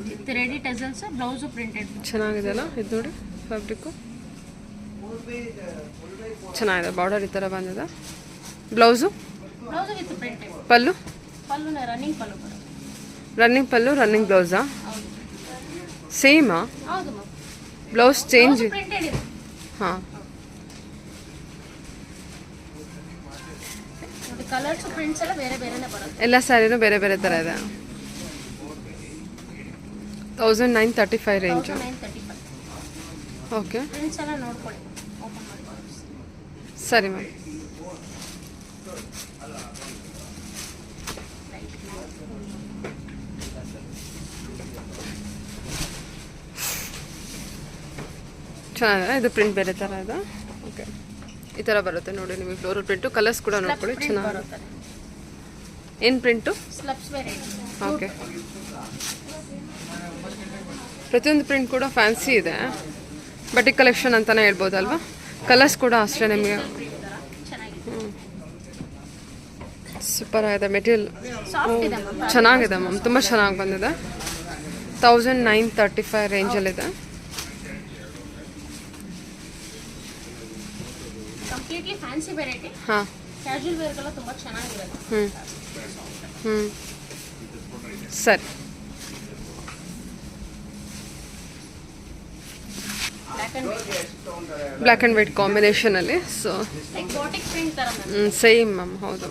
B: with ready tassels, blouse printed.
A: ಚೆನ್ನಾಗಿದೆ ಅಲ್ಲ ಇದು ನೋಡಿ, ಫ್ಯಾಬ್ರಿಕ್ಕು ಚೆನ್ನಾಗಿದೆ. ಬಾರ್ಡರ್ ಈ ಥರ ಬಂದಿದೆ. Blouse
B: with printed.
A: Pallu
B: running pallu ಬರುತ್ತೆ.
A: ರನ್ನಿಂಗ್ ಪಲ್ಲು, ರನ್ನಿಂಗ್ ಬ್ಲೌಸಾ?
B: ಹೌದು
A: ಸೇಮಾ?
B: ಹೌದು ಮ್ಯಾಮ್.
A: Blouse change.
B: ಪ್ರಿಂಟೆಡ್ ಇದೆ.
A: ಹಾಂ,
B: ನೋಡಿ ಕಲರ್ಸ್ ಪ್ರಿಂಟ್ಸ್ ಎಲ್ಲ ಬೇರೆ ಬೇರೆನೇ ಬರುತ್ತೆ.
A: ಎಲ್ಲ ಸ್ಯಾರಿನೂ ಬೇರೆ ಬೇರೆ ಥರ ಇದೆ. 1935 ರೇಂಜು.
B: 935.
A: ಓಕೆ,
B: ಪ್ರಿಂಟ್ಸ್ ಎಲ್ಲ ನೋಡ್ಕೊಳ್ಳಿ, ಓಪನ್ ಮಾಡಿ.
A: ಸರಿ ಮ್ಯಾಮ್. ಚೆನ್ನಾಗಿದೆ. ಇದು ಪ್ರಿಂಟ್ ಬೇರೆ ಥರ ಇದೆ. ಓಕೆ, ಈ ಥರ ಬರುತ್ತೆ ನೋಡಿ ನಿಮಗೆ ಫ್ಲೋರಲ್ ಪ್ರಿಂಟು. ಕಲರ್ಸ್ ಕೂಡ ನೋಡ್ಕೊಳ್ಳಿ, ಚೆನ್ನಾಗಿ
B: ಬರುತ್ತೆ.
A: ಏನು ಪ್ರಿಂಟು?
B: ಸ್ಲಬ್ಸ್ ಬೇರೆ ಇದೆ.
A: ಓಕೆ, ಪ್ರತಿಯೊಂದು ಪ್ರಿಂಟ್ ಕೂಡ ಫ್ಯಾನ್ಸಿ ಇದೆ. ಬಟ್ಟೆ ಕಲೆಕ್ಷನ್ ಅಂತಲೇ ಹೇಳ್ಬೋದಲ್ವಾ. ಕಲರ್ಸ್ ಕೂಡ ಅಷ್ಟೇ ನಿಮಗೆ
B: ಚೆನ್ನಾಗಿದೆ.
A: ಸೂಪರ್ ಆಗಿದೆ. ಮೆಟೀರಿಯಲ್
B: ಸಾಫ್ಟ್ ಇದೆ ಮ್ಯಾಮ್.
A: ಚೆನ್ನಾಗಿದೆ ಮ್ಯಾಮ್, ತುಂಬ ಚೆನ್ನಾಗಿ ಬಂದಿದೆ. 1935 ರೇಂಜಲ್ಲಿದೆ.
B: Completely fancy variety.
A: ಹಾಂ,
B: ಕ್ಯಾಶುವಲ್ ವೇರ್ಗೆಲ್ಲ ತುಂಬ ಚೆನ್ನಾಗಿರುತ್ತೆ.
A: ಸರಿ. ಬ್ಲ್ಯಾಕ್ ಆ್ಯಂಡ್ ವೈಟ್ ಕಾಂಬಿನೇಷನಲ್ಲಿ. ಸೊ
B: ಲೈಕ್ ಬಾಟಿಕ್ ಪ್ರಿಂಟ್ ಥರ ಮ್ಯಾಮ್.
A: ಸೇಮ್ ಮ್ಯಾಮ್, ಹೌದು.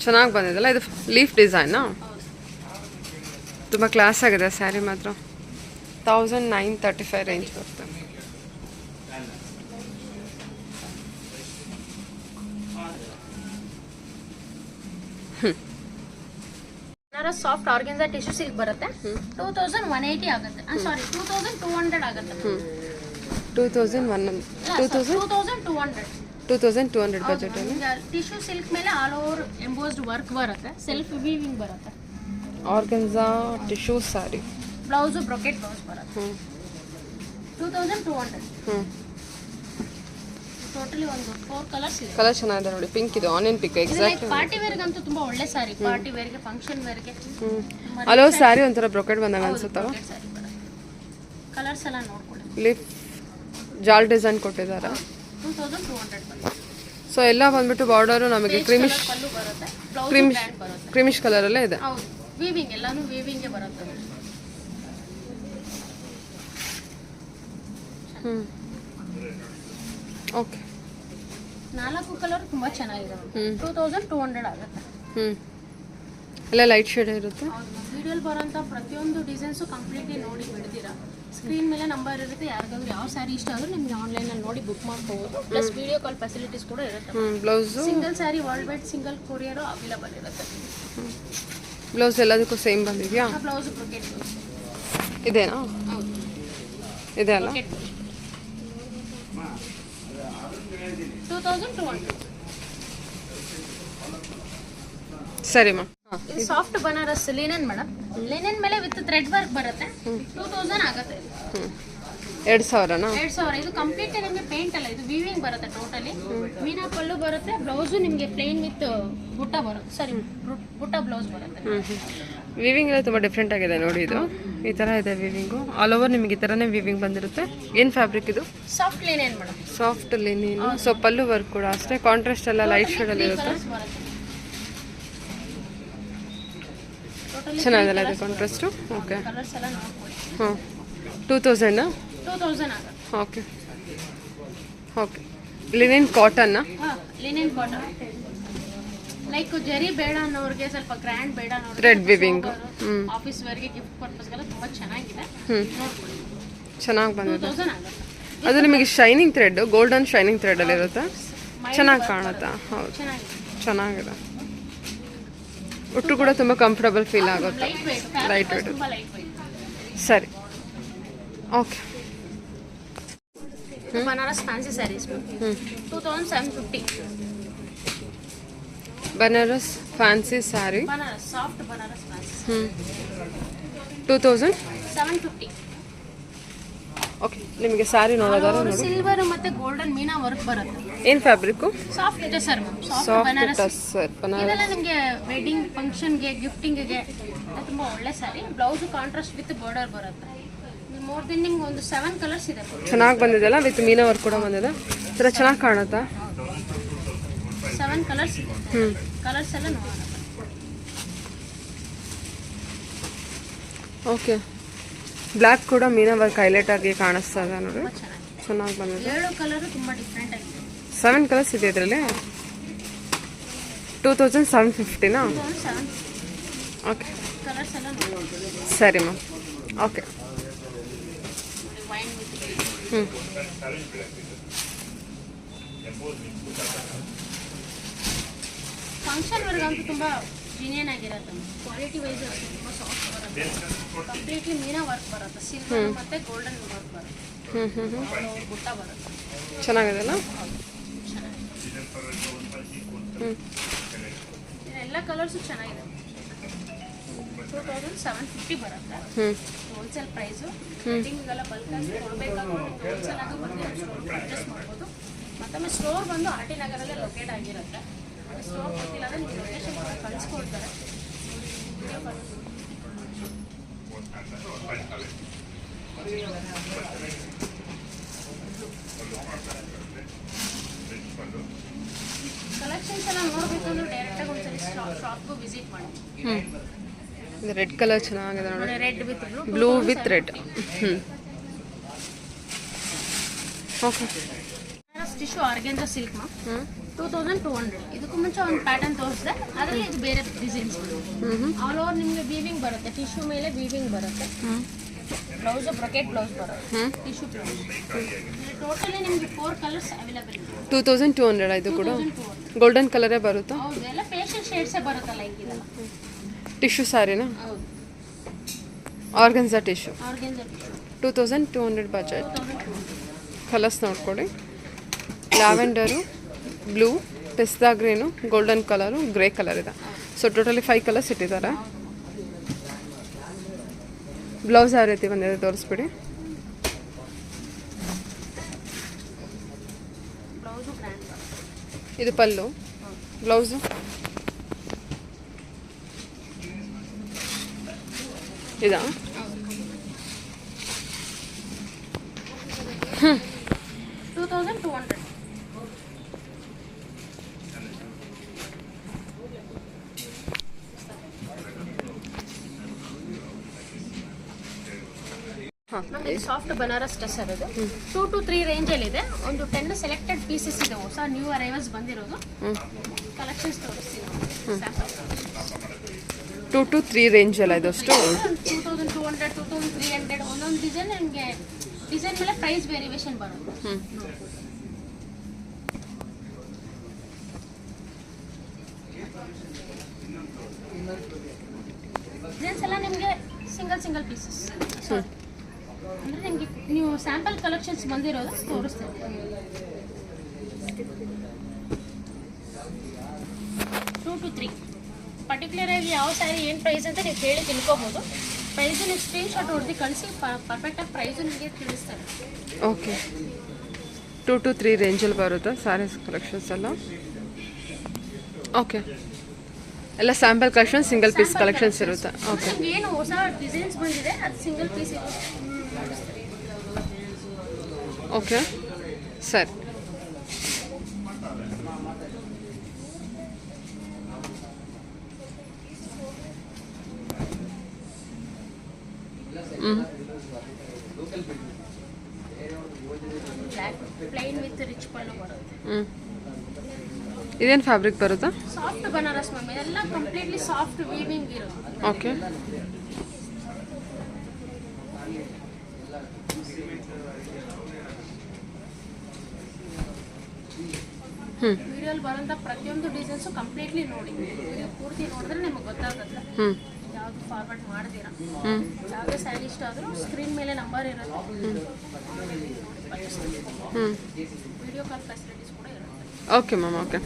A: ಚೆನ್ನಾಗಿ ಬಂದಿದೆಲ್ಲ. ಇದು ಲೀಫ್ ಡಿಸೈನಾ? ತುಂಬ ಕ್ಲಾಸ್ ಆಗಿದೆ ಸ್ಯಾರಿ ಮಾತ್ರ. 1935 ರೇಂಜ್ ಬರುತ್ತೆ.
B: Banaras soft organza tissue silk ಬರುತ್ತೆ. 2180 ಆಗುತ್ತೆ. ಸಾರಿ, 2200 ಆಗುತ್ತೆ.
A: 2200 ಬಜೆಟಲ್ಲಿ.
B: ಟಿಶ್ಯೂ ಸಿಲ್ಕ್ ಮೇಲೆ ಆಲ್ ಓವರ್ ಎಂಬೋಸ್ಡ್ ವರ್ಕ್ ಬರುತ್ತೆ. ಸೆಲ್ಫ್ ವೀವಿಂಗ್ ಬರುತ್ತೆ.
A: Organza tissue sari.
B: Blouse brocade blouse ಬರುತ್ತೆ. 2200. ಟೋಟಲಿ ಒಂದು 4 ಕಲರ್ಸ್ ಇದೆ.
A: ಕಲರ್ ಚೆನ್ನಾಗಿದೆ ನೋಡಿ. ಪಿಂಕ್ ಇದು, ಆನಿಯನ್ ಪಿಂಕ್. ಎಕ್ಸಾಕ್ಟ್
B: ಪಾರ್ಟಿ ವೇರ್ಗೆ ಅಂತೂ ತುಂಬಾ ಒಳ್ಳೆ ಸಾರಿ. ಪಾರ್ಟಿ ವೇರ್ಗೆ, ಫಂಕ್ಷನ್ ವೇರ್ಗೆ.
A: ಅಲೋ ಸ್ಯಾರಿ ಒಂಥರ ಬ್ರೊಕೆಟ್ ಬಂದಾಗ ಅನ್ಸುತ್ತವ.
B: ಕಲರ್ಸ್ ಎಲ್ಲ ನೋಡ್ಕೊಳ್ಳಿ.
A: ಲಿಪ್ ಜಾಲ್ ಡಿಸೈನ್ ಕೊಟ್ಟಿದ್ದಾರೆ.
B: 2200 ಬರುತ್ತೆ.
A: ಸೊ ಎಲ್ಲ ಬಂದ್ಬಿಟ್ಟು ಬಾರ್ಡರು ನಮಗೆ ಕ್ರಿಮಿಶ್
B: ಪಲ್ಲು ಬರುತ್ತೆ. ಬ್ಲೌಸ್
A: ಕ್ರಿಮಿಶ್
B: ಬ್ರ್ಯಾಂಡ್ ಬರುತ್ತೆ.
A: ಕ್ರಿಮಿಶ್ ಕಲರಲ್ಲೇ ಇದೆ.
B: ಹೌದು, ವೀವಿಂಗ್ ಎಲ್ಲಾನು ವೀವಿಂಗ್ಗೆ ಬರುತ್ತೆ.
A: ಓಕೆ,
B: 4 ಕಲರ್ ತುಂಬಾ ಚೆನ್ನಾಗಿದೆ. 2200 ಆಗುತ್ತೆ.
A: ಎಲ್ಲ ಲೈಟ್ ಶೇಡ್ ಇರುತ್ತೆ.
B: ವಿಡಿಯೋಲಿ ಬರೋಂಥ ಪ್ರತಿಯೊಂದು ಡಿಸೈನ್ಸು ಕಂಪ್ಲೀಟ್ಲಿ ನೋಡಿ ಬಿಡ್ತೀರಾ. ಸ್ಕ್ರೀನ್ ಮೇಲೆ ನಂಬರ್ ಇರುತ್ತೆ. ಯಾರಿಗಾದ್ರೂ ಯಾವ ಸ್ಯಾರಿ ಇಷ್ಟ ಆದರೂ ನಿಮಗೆ ಆನ್ಲೈನಲ್ಲಿ ನೋಡಿ ಬುಕ್ ಮಾಡ್ಕೋಬೋದು. ಪ್ಲಸ್ ವಿಡಿಯೋ ಕಾಲ್ ಫೆಸಿಲಿಟೀಸ್ ಕೂಡ ಇರುತ್ತೆ.
A: Blouse
B: single sari world wide single courier available ಇರುತ್ತೆ.
A: ಬ್ಲೌಸ್ ಎಲ್ಲದಕ್ಕೂ ಸೇಮ್ ಬಂದಿದೆಯಾ?
B: ಬ್ಲೌಸ್ ಬ್ರೊಕೆಟ್
A: ಇದೇನಾ?
B: ಹೌದು,
A: ಇದೆ ಅಲ್ಲ.
B: 2200.
A: ಸರಿ ಮ್ಯಾಮ್.
B: ಇದು soft Banaras linen madam. Linen ಮೇಲೆ ವಿತ್ ಥ್ರೆಡ್ ವರ್ಕ್ ಬರುತ್ತೆ. 2000 ಆಗುತ್ತೆ.
A: 2000ನಾ?
B: 2000. ಇದು ಕಂಪ್ಲೀಟ್ ನಿಮಗೆ ಪೇಂಟ್ ಅಲ್ಲ, ಇದು ವೀವಿಂಗ್ ಬರುತ್ತೆ. ಟೋಟಲಿ ಮೀನಾ ಪಲ್ಲು ಬರುತ್ತೆ. ಬ್ಲೌಸು ನಿಮಗೆ ಪ್ಲೇನ್ ವಿತ್ ಬುಟ್ಟ ಬರುತ್ತೆ. ಸಾರಿ, ಬುಟ್ಟ ಬ್ಲೌಸ್ ಬರುತ್ತೆ.
A: ವಿವಿಂಗ್ ಎಲ್ಲ ತುಂಬ ಡಿಫ್ರೆಂಟ್ ಆಗಿದೆ ನೋಡಿ. ಇದು ಈ ಥರ ಇದೆ ವಿವಿಂಗು. ಆಲ್ ಓವರ್ ನಿಮಗೆ ಈ ಥರನೇ ವಿವಿಂಗ್ ಬಂದಿರುತ್ತೆ. ಏನು ಫ್ಯಾಬ್ರಿಕ್ ಇದು?
B: Soft linen madam.
A: Soft linen. So pallu work ಕೂಡ ಅಷ್ಟೇ. ಕಾಂಟ್ರಾಸ್ಟ್ ಎಲ್ಲ ಲೈಟ್ ಶೇಡಲ್ಲಿ ಇರುತ್ತೆ. ಚೆನ್ನಾಗಿದೆಲ್ಲ ಇದು ಕಾಂಟ್ರಾಸ್ಟು. ಓಕೆ,
B: ಕಲರ್ಸ್ ಎಲ್ಲ ನೋಡ್ಕೊಳ್ಳಿ.
A: ಹಾಂ, 2000
B: 2000 ಆಗುತ್ತೆ.
A: Okay okay. ಲಿನಿನ್ ಕಾಟನ್ನ?
B: ಹಾಂ, ಲಿನೆನ್ ಕಾಟನ್. ಲೈಕ್ ಜರಿ ಬೇಡ ಅನ್ನೋರಿಗೆ, ಸ್ವಲ್ಪ ಗ್ರ್ಯಾಂಡ್ ಬೇಡ ಅನ್ನೋರಿಗೆ,
A: ಥ್ರೆಡ್ ವಿವಿಂಗ್,
B: ಆಫೀಸ್ ವೇರ್ಗೆ, ಗಿಫ್ಟ್ ಪರ್ಪಸ್ಗೆಲ್ಲ ತುಂಬ ಚೆನ್ನಾಗಿದೆ. ನೋಡ್ಕೊಳ್ಳಿ.
A: ಚೆನ್ನಾಗಿ ಬಂದಿದೆ.
B: 2000 ಆಗುತ್ತೆ.
A: ಅದು ನಿಮಗೆ ಶೈನಿಂಗ್ ಥ್ರೆಡ್, ಗೋಲ್ಡನ್ ಶೈನಿಂಗ್ ಥ್ರೆಡಲ್ಲಿ ಇರುತ್ತೆ. ಚೆನ್ನಾಗಿ ಕಾಣುತ್ತಾ? ಹೌದು, ಚೆನ್ನಾಗಿದೆ. ಒಟ್ಟು ಕೂಡ ತುಂಬ ಕಂಫರ್ಟಬಲ್ ಫೀಲ್ ಆಗುತ್ತೆ. Light weight. ಸರಿ, okay.
B: Banaras fancy saris 2750.
A: Banaras fancy sari.
B: Banaras soft Banaras fancy
A: 2750. Okay, ನಿಮಗೆ ಸ್ಯಾರಿ ನೋಡೋದಾದ್ರೆ ನೋಡಿ.
B: ಸಿಲ್ವರ್ ಮತ್ತೆ ಗೋಲ್ಡನ್ ಮೀನಾ ವರ್ಕ್ ಬರುತ್ತೆ.
A: ಏನು ಫ್ಯಾಬ್ರಿಕ್ಕು?
B: ಸಾಫ್ಟ್ ಇದೆ sir ma'am.
A: Soft
B: Banaras.
A: Tussar Banaras.
B: ಇದೆಲ್ಲ ನಿಮಗೆ ವೆಡ್ಡಿಂಗ್ ಫಂಕ್ಷನ್ಗೆ, ಗಿಫ್ಟಿಂಗ್ಗೆ ತುಂಬ ಒಳ್ಳೆ sari. Blouse contrast with border ಬರುತ್ತೆ. ಮೋರ್ ದೆನ್ ನಿಮ್ಗೆ ಒಂದು 7 ಕಲರ್ಸ್ ಇದೆ.
A: ಚೆನ್ನಾಗಿ ಬಂದಿದೆಲ್ಲ, ವಿತ್ ಮೀನಾ ವರ್ಕ್ ಕೂಡ ಬಂದಿದೆ. ಥರ ಚೆನ್ನಾಗಿ ಕಾಣುತ್ತಾ?
B: 7 ಕಲರ್ಸ್ ಇದೆ. ಕಲರ್ಸ್ ಎಲ್ಲ ನೋಡೋಣ.
A: ಓಕೆ, ಬ್ಲ್ಯಾಕ್ ಕೂಡ ಮೀನಾ ವರ್ಕ್ ಹೈಲೈಟ್ ಆಗಿ ಕಾಣಿಸ್ತಾ ಇದೆ ನೋಡಿ,
B: ತುಂಬ ಚೆನ್ನಾಗಿದೆ.
A: ಚೆನ್ನಾಗಿ ಬಂದಿದೆ.
B: 7 ಕಲರು ತುಂಬ ಡಿಫ್ರೆಂಟ್ ಆಗಿದೆ.
A: 7 ಕಲರ್ಸ್ ಇದೆ ಇದರಲ್ಲಿ. 2750ನಾ?
B: 7
A: ಓಕೆ,
B: ಕಲರ್ಸ್ ಎಲ್ಲ ನೋಡಿ.
A: ಸರಿ ಮ್ಯಾಮ್, ಓಕೆ.
B: ವೈನ್ ವಿತ್
A: ಹ್ಞೂ
B: ಫಂಕ್ಷನ್ ವರ್ಗಂತೂ ತುಂಬ ಜಿನಿಯನ್ ಆಗಿರುತ್ತೆ. ಕ್ವಾಲಿಟಿ ವೈಸ್ ತುಂಬ ಸಾಫ್ಟ್ ಬರುತ್ತೆ. ಕಂಪ್ಲೀಟ್ಲಿ ಮೀನಾ ವರ್ಕ್ ಬರುತ್ತೆ. ಸಿಲ್ವರ್ ಮತ್ತು ಗೋಲ್ಡನ್ ವರ್ಕ್ ಬರುತ್ತೆ. ಬುಟ್ಟ ಬರುತ್ತೆ.
A: ಚೆನ್ನಾಗಿದೆಲ್ಲ. ಹ್ಞೂ
B: ಎಲ್ಲ ಕಲರ್ಸು ಚೆನ್ನಾಗಿದೆ. 2750 ಬರುತ್ತೆ.
A: ಹ್ಞೂ
B: ಹೋಲ್ಸೇಲ್ ಪ್ರೈಸು. ವೆಡ್ಡಿಂಗಿಗೆಲ್ಲ ಬಲ್ಕಾಗಿ ಕೊಡಬೇಕಾದ್ರೆ ಹೋಲ್ಸೇಲ್ ಆಗಿ ಬಂದು ಸ್ಟೋರ್ ಪರ್ಚೇಸ್ ಮಾಡ್ಬೋದು. ಮತ್ತೊಮ್ಮೆ ಸ್ಟೋರ್ ಬಂದು ಆರ್ ಟಿ ನಗರಲ್ಲೇ ಲೊಕೇಟ್ ಆಗಿರುತ್ತೆ. ಸ್ಟೋರ್ ಗೊತ್ತಿಲ್ಲ ಅಂದರೆ ನಿಮ್ಗೆ ಲೊಕೇಶನ್ ಕೂಡ ಕಳಿಸ್ಕೊಡ್ತಾರೆ. ಕಲೆಕ್ಷನ್ಸ್ ಎಲ್ಲ ನೋಡಬೇಕು ಅಂದ್ರೆ ಡೈರೆಕ್ಟಾಗಿ ಒಂದ್ಸರಿ ಶಾಪ್ಗೂ ವಿಸಿಟ್ ಮಾಡಿ.
A: ಹ್ಞೂ ಇದು ರೆಡ್ ಕಲರ್ ಚೆನ್ನಾಗಿದೆ ನೋಡಿ,
B: red with
A: blue with red. ಹ್ಞೂ ಓಕೆ.
B: ಟಿಶ್ಯೂ ಆರ್ಗೆಂಜಾ ಸಿಲ್ಕ್ ಮಾ
A: ಹ್ಞೂ
B: 2200. ಇದಕ್ಕೂ ಮುಂಚೆ ಒಂದು ಪ್ಯಾಟರ್ನ್ ತೋರಿಸಿದೆ, ಅದರಲ್ಲಿ ಇದು ಬೇರೆ ಡಿಸೈನ್ಸ್. ಆಲ್ ಓವರ್ ನಿಮಗೆ ವೀವಿಂಗ್ ಬರುತ್ತೆ. ಟಿಶ್ಯೂ ಮೇಲೆ ವೀವಿಂಗ್ ಬರುತ್ತೆ. ಬ್ಲೌಸ್ ಬ್ರೊಕೆಟ್ ಬ್ಲೌಸ್ ಬರುತ್ತೆ. Tissue blouse. ಟೋಟಲಿ ನಿಮಗೆ 4 ಕಲರ್ಸ್ ಅವೈಲೇಬಲ್ ಇದೆ.
A: 2200 ಇದು ಕೂಡ ಗೋಲ್ಡನ್ ಕಲರೇ ಬರುತ್ತಾ?
B: ಹೌದು, ಎಲ್ಲ ಫೇಶಿಯಲ್ ಶೇಡ್ಸೇ ಬರುತ್ತೆ. ಲೈಕ್ ಇದೆಲ್ಲ
A: ಟಿಶ್ಯೂ ಸ್ಯಾರಿನಾ?
B: ಹೌದು,
A: organza tissue.
B: Organza
A: 2200 budget.
B: 2200.
A: Colours ನೋಡ್ಕೊಳ್ಳಿ. Lavender, blue, pista green, golden colour, grey colour ಇದೆ. ಸೊ ಟೋಟಲಿ 5 ಕಲರ್ಸ್ ಇಟ್ಟಿದ್ದಾರೆ. ಬ್ಲೌಸ್ ಯಾವ ರೀತಿ ಬಂದಿದೆ ತೋರಿಸ್ಬಿಡಿ.
B: ಬ್ಲೌಸು ಗ್ರ್ಯಾಂಡ್ ಬರುತ್ತೆ.
A: ಇದು ಪಲ್ಲು, ಬ್ಲೌಸು ಇದಾ?
B: 2200.
A: ಹಾಂ,
B: ನಮಗೆ ಸಾಫ್ಟ್ ಬನಾರಸ್ ಟಸರ್ ಇದು 2 to 3 ರೇಂಜಲ್ಲಿ ಇದೆ. ಒಂದು 10 ಸೆಲೆಕ್ಟೆಡ್ ಪೀಸಸ್ ಇದೆ, ಹೊಸ ನ್ಯೂ ಅರೈವಲ್ಸ್ ಬಂದಿರೋದು. ಕಲೆಕ್ಷನ್ಸ್ ತೋರಿಸ್ತೀನಿ.
A: 2 to 3 ರೇಂಜ್ ಅಲ್ಲ ಇದಷ್ಟು?
B: 2200, 2300. ಒಂದೊಂದು ಡಿಸೈನ್ ನಿಮಗೆ ಡಿಸೈನ್ ಮೇಲೆ ಪ್ರೈಸ್ ವೇರಿಯೇಷನ್ ಬರುತ್ತೆ. ಡಿಸೈನ್ಸ್ ಎಲ್ಲ ನಿಮಗೆ ಸಿಂಗಲ್ ಪೀಸಸ್. ಅಂದರೆ ನಿಮಗೆ ನೀವು ಸ್ಯಾಂಪಲ್ ಕಲೆಕ್ಷನ್ಸ್ ಬಂದಿರೋದು ತೋರಿಸ್ತೇವೆ. 2 to 3 ಪರ್ಟಿಕ್ಯುಲರ್ ಆಗಿ ಯಾವ ಸ್ಯಾರಿ ಏನು ಪ್ರೈಸ್ ಅಂತ ನೀವು ಕೇಳಿ ತಿಳ್ಕೊಬೋದು. ಪ್ರೈಸು ನೀವು ಸ್ಕ್ರೀನ್ಶಾಟ್ ಹೊಡೆದು ಕಳಿಸಿ ಪರ್ಫೆಕ್ಟಾಗಿ ಪ್ರೈಸು ನಿಮಗೆ ತಿಳಿಸ್ತಾರೆ.
A: ಓಕೆ, 2 to 3 ರೇಂಜಲ್ಲಿ ಬರುತ್ತೆ ಸ್ಯಾರೀಸ್ ಕಲೆಕ್ಷನ್ಸ್ ಎಲ್ಲ. ಓಕೆ, ಎಲ್ಲ sample collection, single piece collections ಇರುತ್ತೆ. ಓಕೆ,
B: ಏನು ಹೊಸ ಡಿಸೈನ್ಸ್ ಬಂದಿದೆ ಅದು ಸಿಂಗಲ್ ಪೀಸ್
A: ಓಕೆ ಸರಿ.
B: ಪ್ಲೈನ್ ವಿತ್ ರಿಚ್ ಪಲ್ಲು ಬರುತ್ತೆ.
A: ಇದೇನು ಫ್ಯಾಬ್ರಿಕ್ ಬರುತ್ತಾ?
B: ಸಾಫ್ಟ್ ಬನಾರಸ್ ಮ್ಯಾಮ್, ಇದೆಲ್ಲ ಕಂಪ್ಲೀಟ್ಲಿ ಸಾಫ್ಟ್ ವೀವಿಂಗ್ ಇರುತ್ತೆ.
A: ಓಕೆ,
B: ವಿಡಿಯೋಲಿ ಬರೋಂಥ ಪ್ರತಿಯೊಂದು ಡಿಸೈನ್ಸು ಕಂಪ್ಲೀಟ್ಲಿ ನೋಡಿ. ವಿಡಿಯೋ ಪೂರ್ತಿ ನೋಡಿದ್ರೆ ನಿಮಗೆ ಗೊತ್ತಾಗುತ್ತೆ. ಯಾವುದು ಫಾರ್ವರ್ಡ್ ಮಾಡ್ತೀರಾ. ಯಾವುದೇ ಸ್ಯಾರಿ ಇಷ್ಟ ಆದರೂ ಸ್ಕ್ರೀನ್ ಮೇಲೆ ನಂಬರ್ ಇರುತ್ತೆ. ವಿಡಿಯೋ ಕಾಲ್ ಫೆಸಿಲಿಟೀಸ್ ಕೂಡ ಇರುತ್ತೆ.
A: Okay ma'am, okay.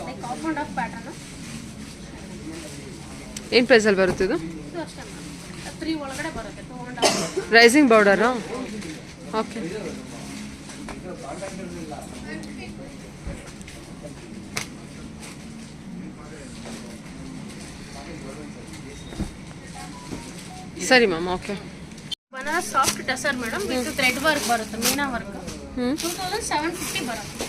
B: Like of and of pattern.
A: ಏನು ಪ್ರೈಸಲ್ಲಿ ಬರುತ್ತೆ ಇದು?
B: ಇದು ಅಷ್ಟೇ ಮ್ಯಾಮ್, 3 ಒಳಗಡೆ ಬರುತ್ತೆ. 2.5
A: ರೈಸಿಂಗ್ ಬಾರ್ಡರಾ? ಓಕೆ, ಸರಿ ma'am, okay.
B: Banaras soft tussar madam with thread work ಬರುತ್ತೆ, ಮೀನಾ ವರ್ಕ್. 2750 ಬರುತ್ತೆ.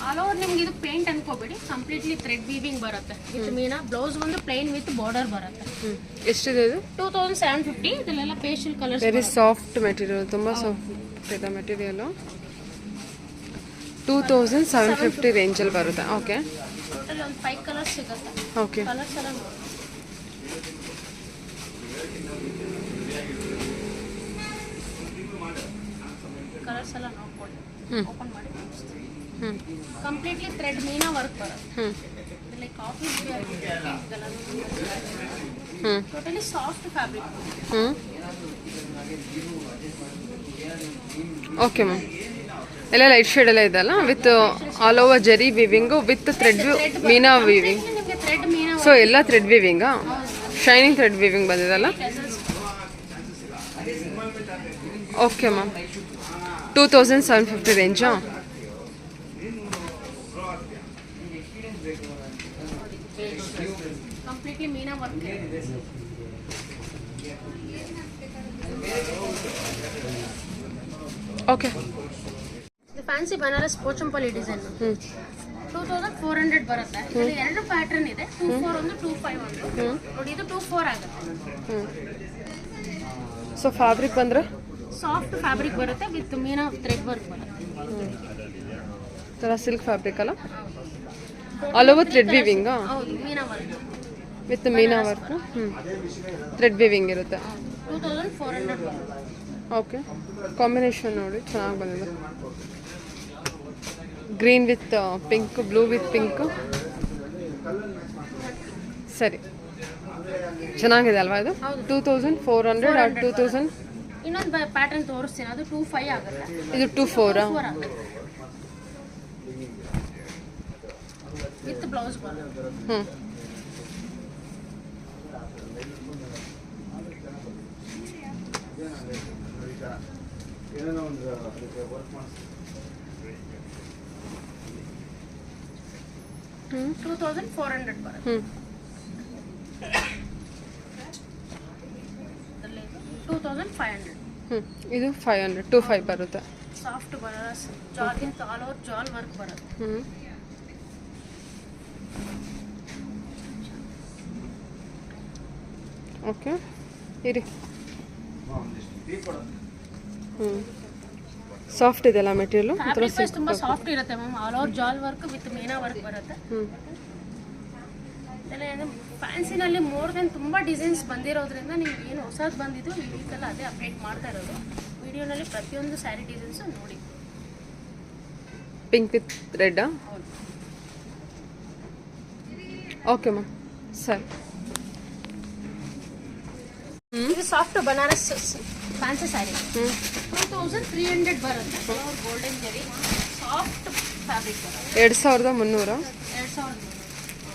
B: ಆಲ್ ಓವರ್ ನಿಮ್ಗೆ ಇದು ಪೇಂಟ್ ಅನ್ಕೋಬೇಡಿ, ಕಂಪ್ಲೀಟ್ಲಿ ಥ್ರೆಡ್ ವೀವಿಂಗ್ ಬರುತ್ತೆ ವಿತ್ ಮೀನಾ. ಬ್ಲೌಸ್ ಒಂದು ಪ್ಲೈನ್ ವಿತ್ ಬಾರ್ಡರ್ ಬರುತ್ತೆ.
C: ಎಷ್ಟಿದೆ ಇದು?
B: 2750. ಇದೆಲ್ಲ pastel colours.
C: Very soft material, ತುಂಬ ಸಾಫ್ಟ್ ಇದೆ ಮೆಟೀರಿಯಲು. 2750 ರೇಂಜಲ್ಲಿ ಬರುತ್ತೆ. ಓಕೆ,
B: ಟೋಟಲ್ ಒಂದು 5 ಕಲರ್ಸ್ ಸಿಗುತ್ತೆ.
C: ಓಕೆ,
B: ಕಲರ್ಸ್ ಎಲ್ಲ ನೋಡಿ. ಕಲರ್ಸ್ ಎಲ್ಲ ನೋಡ್ಕೊಳ್ಳಿ, ಓಪನ್ ಮಾಡಿ ಕಂಪ್ಲೀಟ್ಲಿ ಥ್ರೆಡ್ ಮೀನಾ ವರ್ಕ್ ಬರುತ್ತೆ. Like office totally soft fabric.
C: Okay ma'am, ಎಲ್ಲ ಲೈಟ್ ಶೇಡ್ ಎಲ್ಲ ಇದೆಲ್ಲ with all over zari weaving with thread meena weaving.
B: ನಿಮಗೆ ಥ್ರೆಡ್ ಮೀನಾ
C: ಸೊ ಎಲ್ಲ ಥ್ರೆಡ್ ವಿವಿಂಗಾ? ಶೈನಿಂಗ್ ಥ್ರೆಡ್ ವಿವಿಂಗ್ ಬಂದಿದಲ್ಲ. ಓಕೆ ಮ್ಯಾಮ್, 2750 ರೇಂಜಾ?
B: Completely meena work.
C: ಓಕೆ,
B: ಇದು ಫ್ಯಾನ್ಸಿ ಬನಾರಸ್ ಪೋಚಂಪಲ್ಲಿ ಡಿಸೈನ್. 2400 ಬರುತ್ತೆ. ಇದರಲ್ಲಿ 2 ಪ್ಯಾಟರ್ನ್ ಇದೆ, 24 ಒಂದು 25 ಒಂದು. ನೋಡಿ ಇದು 24 ಆಗುತ್ತೆ.
C: ಸೊ ಫ್ಯಾಬ್ರಿಕ್ ಬಂದರೆ
B: ಸಾಫ್ಟ್ ಫ್ಯಾಬ್ರಿಕ್ ಬರುತ್ತೆ ವಿತ್ ಮೀನಾ ಥ್ರೆಡ್ ವರ್ಕ್ ಬರುತ್ತೆ.
C: ಥರ ಸಿಲ್ಕ್ ಫ್ಯಾಬ್ರಿಕ್ ಅಲ್ಲ, ಆಲ್ ಓವರ್ ಥ್ರೆಡ್ ವಿವಿಂಗಾ?
B: ಹೌದು, meena work
C: with meena work. Thread weaving ಇರುತ್ತೆ.
B: 2400 ಬರುತ್ತೆ.
C: ಓಕೆ, ಕಾಂಬಿನೇಷನ್ ನೋಡಿ ಚೆನ್ನಾಗಿ ಬಂದಿದೆ. Green with pink, blue with pink. ಸರಿ, ಚೆನ್ನಾಗಿದೆ ಅಲ್ವಾ ಇದು? 2400 ಆರ್ 2000?
B: ಇನ್ನೊಂದು ಪ್ಯಾಟರ್ನ್ ತೋರಿಸ್ತೀನಿ, ಅದು 25 ಆಗುತ್ತೆ.
C: ಇದು 24
B: ವಿತ್ ಬ್ಲೌಸ್ ಬರುತ್ತೆ.
C: ಹ್ಞೂ
B: 2400 ಬರುತ್ತೆ. 2500.
C: ಇದು 500, 25 ಬರುತ್ತೆ.
B: ಸಾಫ್ಟ್ ಬನಾರಸ್ ಜಾಲ್ ವಿತ್ ಆಲ್ ಓವರ್ ಜಾಲ್ ವರ್ಕ್ ಬರುತ್ತೆ.
C: ಓಕೆ, ಇರಿ. ಸಾಫ್ಟ್ ಇದೆಲ್ಲ ಮೆಟೀರಿಯಲ್.
B: ಫ್ಯಾಬ್ರಿಕ್ ವೈಸ್ ತುಂಬಾ ಸಾಫ್ಟ್ ಇರುತ್ತೆ ಮ್ಯಾಮ್. ಆಲ್ ಓವರ್ ಜಾಲ್ ವರ್ಕ್ ವಿತ್ ಮೀನಾ ವರ್ಕ್ ಬರುತ್ತೆ. ಫ್ಯಾನ್ಸಿನಲ್ಲಿ ಮೋರ್ ದೆನ್ ತುಂಬ ಡಿಸೈನ್ಸ್ ಬಂದಿರೋದ್ರಿಂದ ನಿಮ್ಗೆ ಏನು ಹೊಸದು ಬಂದಿದ್ದು ಈ ವೀಕೆಲ್ಲ ಅದೇ ಅಪ್ಡೇಟ್ ಮಾಡ್ತಾ ಇರೋದು. ವಿಡಿಯೋನಲ್ಲಿ ಪ್ರತಿಯೊಂದು ಸ್ಯಾರಿ ಡಿಸೈನ್ಸು ನೋಡಿ.
C: ಪಿಂಕ್ ವಿತ್ ರೆಡ್ಡಾ? ಓಕೆ ಮ್ಯಾಮ್, ಸರಿ.
B: ಇದು ಸಾಫ್ಟ್ ಬನಾರಸ್ ಫ್ಯಾನ್ಸಿ ಸ್ಯಾರಿ. 2300 ಬರುತ್ತೆ. ಗೋಲ್ಡನ್ ಜರಿ ಸಾಫ್ಟ್ ಫ್ಯಾಬ್ರಿಕ್ ಬರುತ್ತೆ.
C: 2300?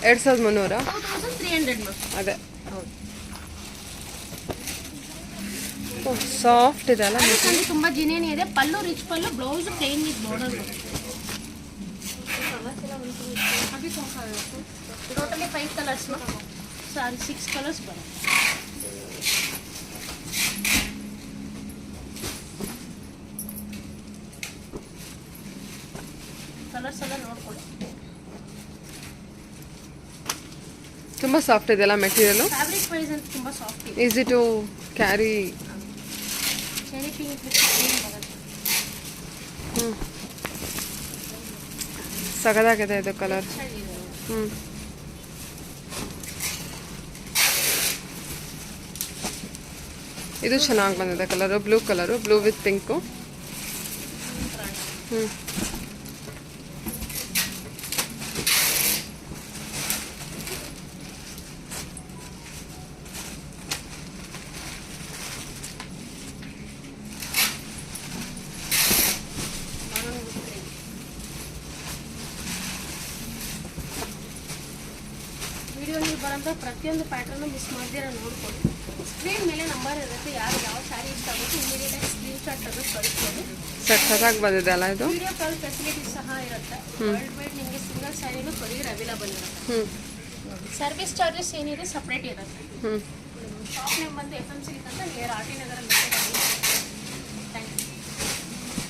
C: 2300?
B: 2300
C: ಅದೇ. ಸಾಫ್ಟ್ ಇದೆ ಅಲ್ಲ,
B: ತುಂಬ ಜಿನೇನಿ ಇದೆ. Pallu rich pallu, blouse plain with border ಬರುತ್ತೆ. ಟೋಟಲಿ 5 ಕಲರ್ಸ್ ಸಾರಿ 6 ಕಲರ್ಸ್ ಬರುತ್ತೆ. ಕಲರ್ಸ್ ಎಲ್ಲ ನೋಡ್ಕೊಳ್ಳಿ.
C: ತುಂಬ ಸಾಫ್ಟ್ ಇದೆಲ್ಲ ಮೆಟೀರಿಯಲ್.
B: ಫ್ಯಾಬ್ರಿಕ್ ವೈಸ್ ಅಂತ ತುಂಬ ಸಾಫ್ಟ್ ಇದೆ.
C: Easy to carry.
B: Cherry pink with green ಬರುತ್ತೆ.
C: ಸಗದಾಗಿದೆ ಇದು ಕಲರ್. ಇದು ಚೆನ್ನಾಗಿ ಬಂದಿದೆ colour, blue colour, blue with pink.
B: ವಿಡಿಯೋನಲ್ಲಿ ಬರೋಂಥ ಪ್ರತಿಯೊಂದು ಪ್ಯಾಟರ್ನು ಮಿಸ್ ಮಾಡ್ದಿರ ನೋಡ್ಕೊಳ್ಳಿ. ಸ್ಕ್ರೀನ್ ಮೇಲೆ ನಂಬರ್ ಇರುತ್ತೆ. ಯಾರು ಯಾವ ಸ್ಯಾರಿ ಇಷ್ಟ ಆಗುತ್ತೆ ಇಮಿಡಿಯೇಟಾಗಿ ಸ್ಕ್ರೀನ್ ಶಾಟ್ ತೆಗೆದು ಕಳಿಸ್ಬೋದು.
C: ಸಖತ್ತಾಗಿ ಬಂದಿದೆ ಅಲ್ಲ ಇದು.
B: ವಿಡಿಯೋ ಕಾಲ್ ಫೆಸಿಲಿಟೀಸ್ ಸಹ ಇರುತ್ತೆ. ವರ್ಲ್ಡ್ ವೈಡ್ ನಿಮಗೆ ಸಿಂಗಲ್ ಸ್ಯಾರಿನೂ ಕೊರಿಯರ್ ಅವೈಲಬಲ್ ಇರುತ್ತೆ. ಸರ್ವಿಸ್ ಚಾರ್ಜಸ್ ಏನಿದೆ ಸಪ್ರೇಟ್ ಇರುತ್ತೆ. ಶಾಪ್ ನೇಮ್ ಬಂದು FMC ಅಂತ ನಿಯರ್ RT ನಗರ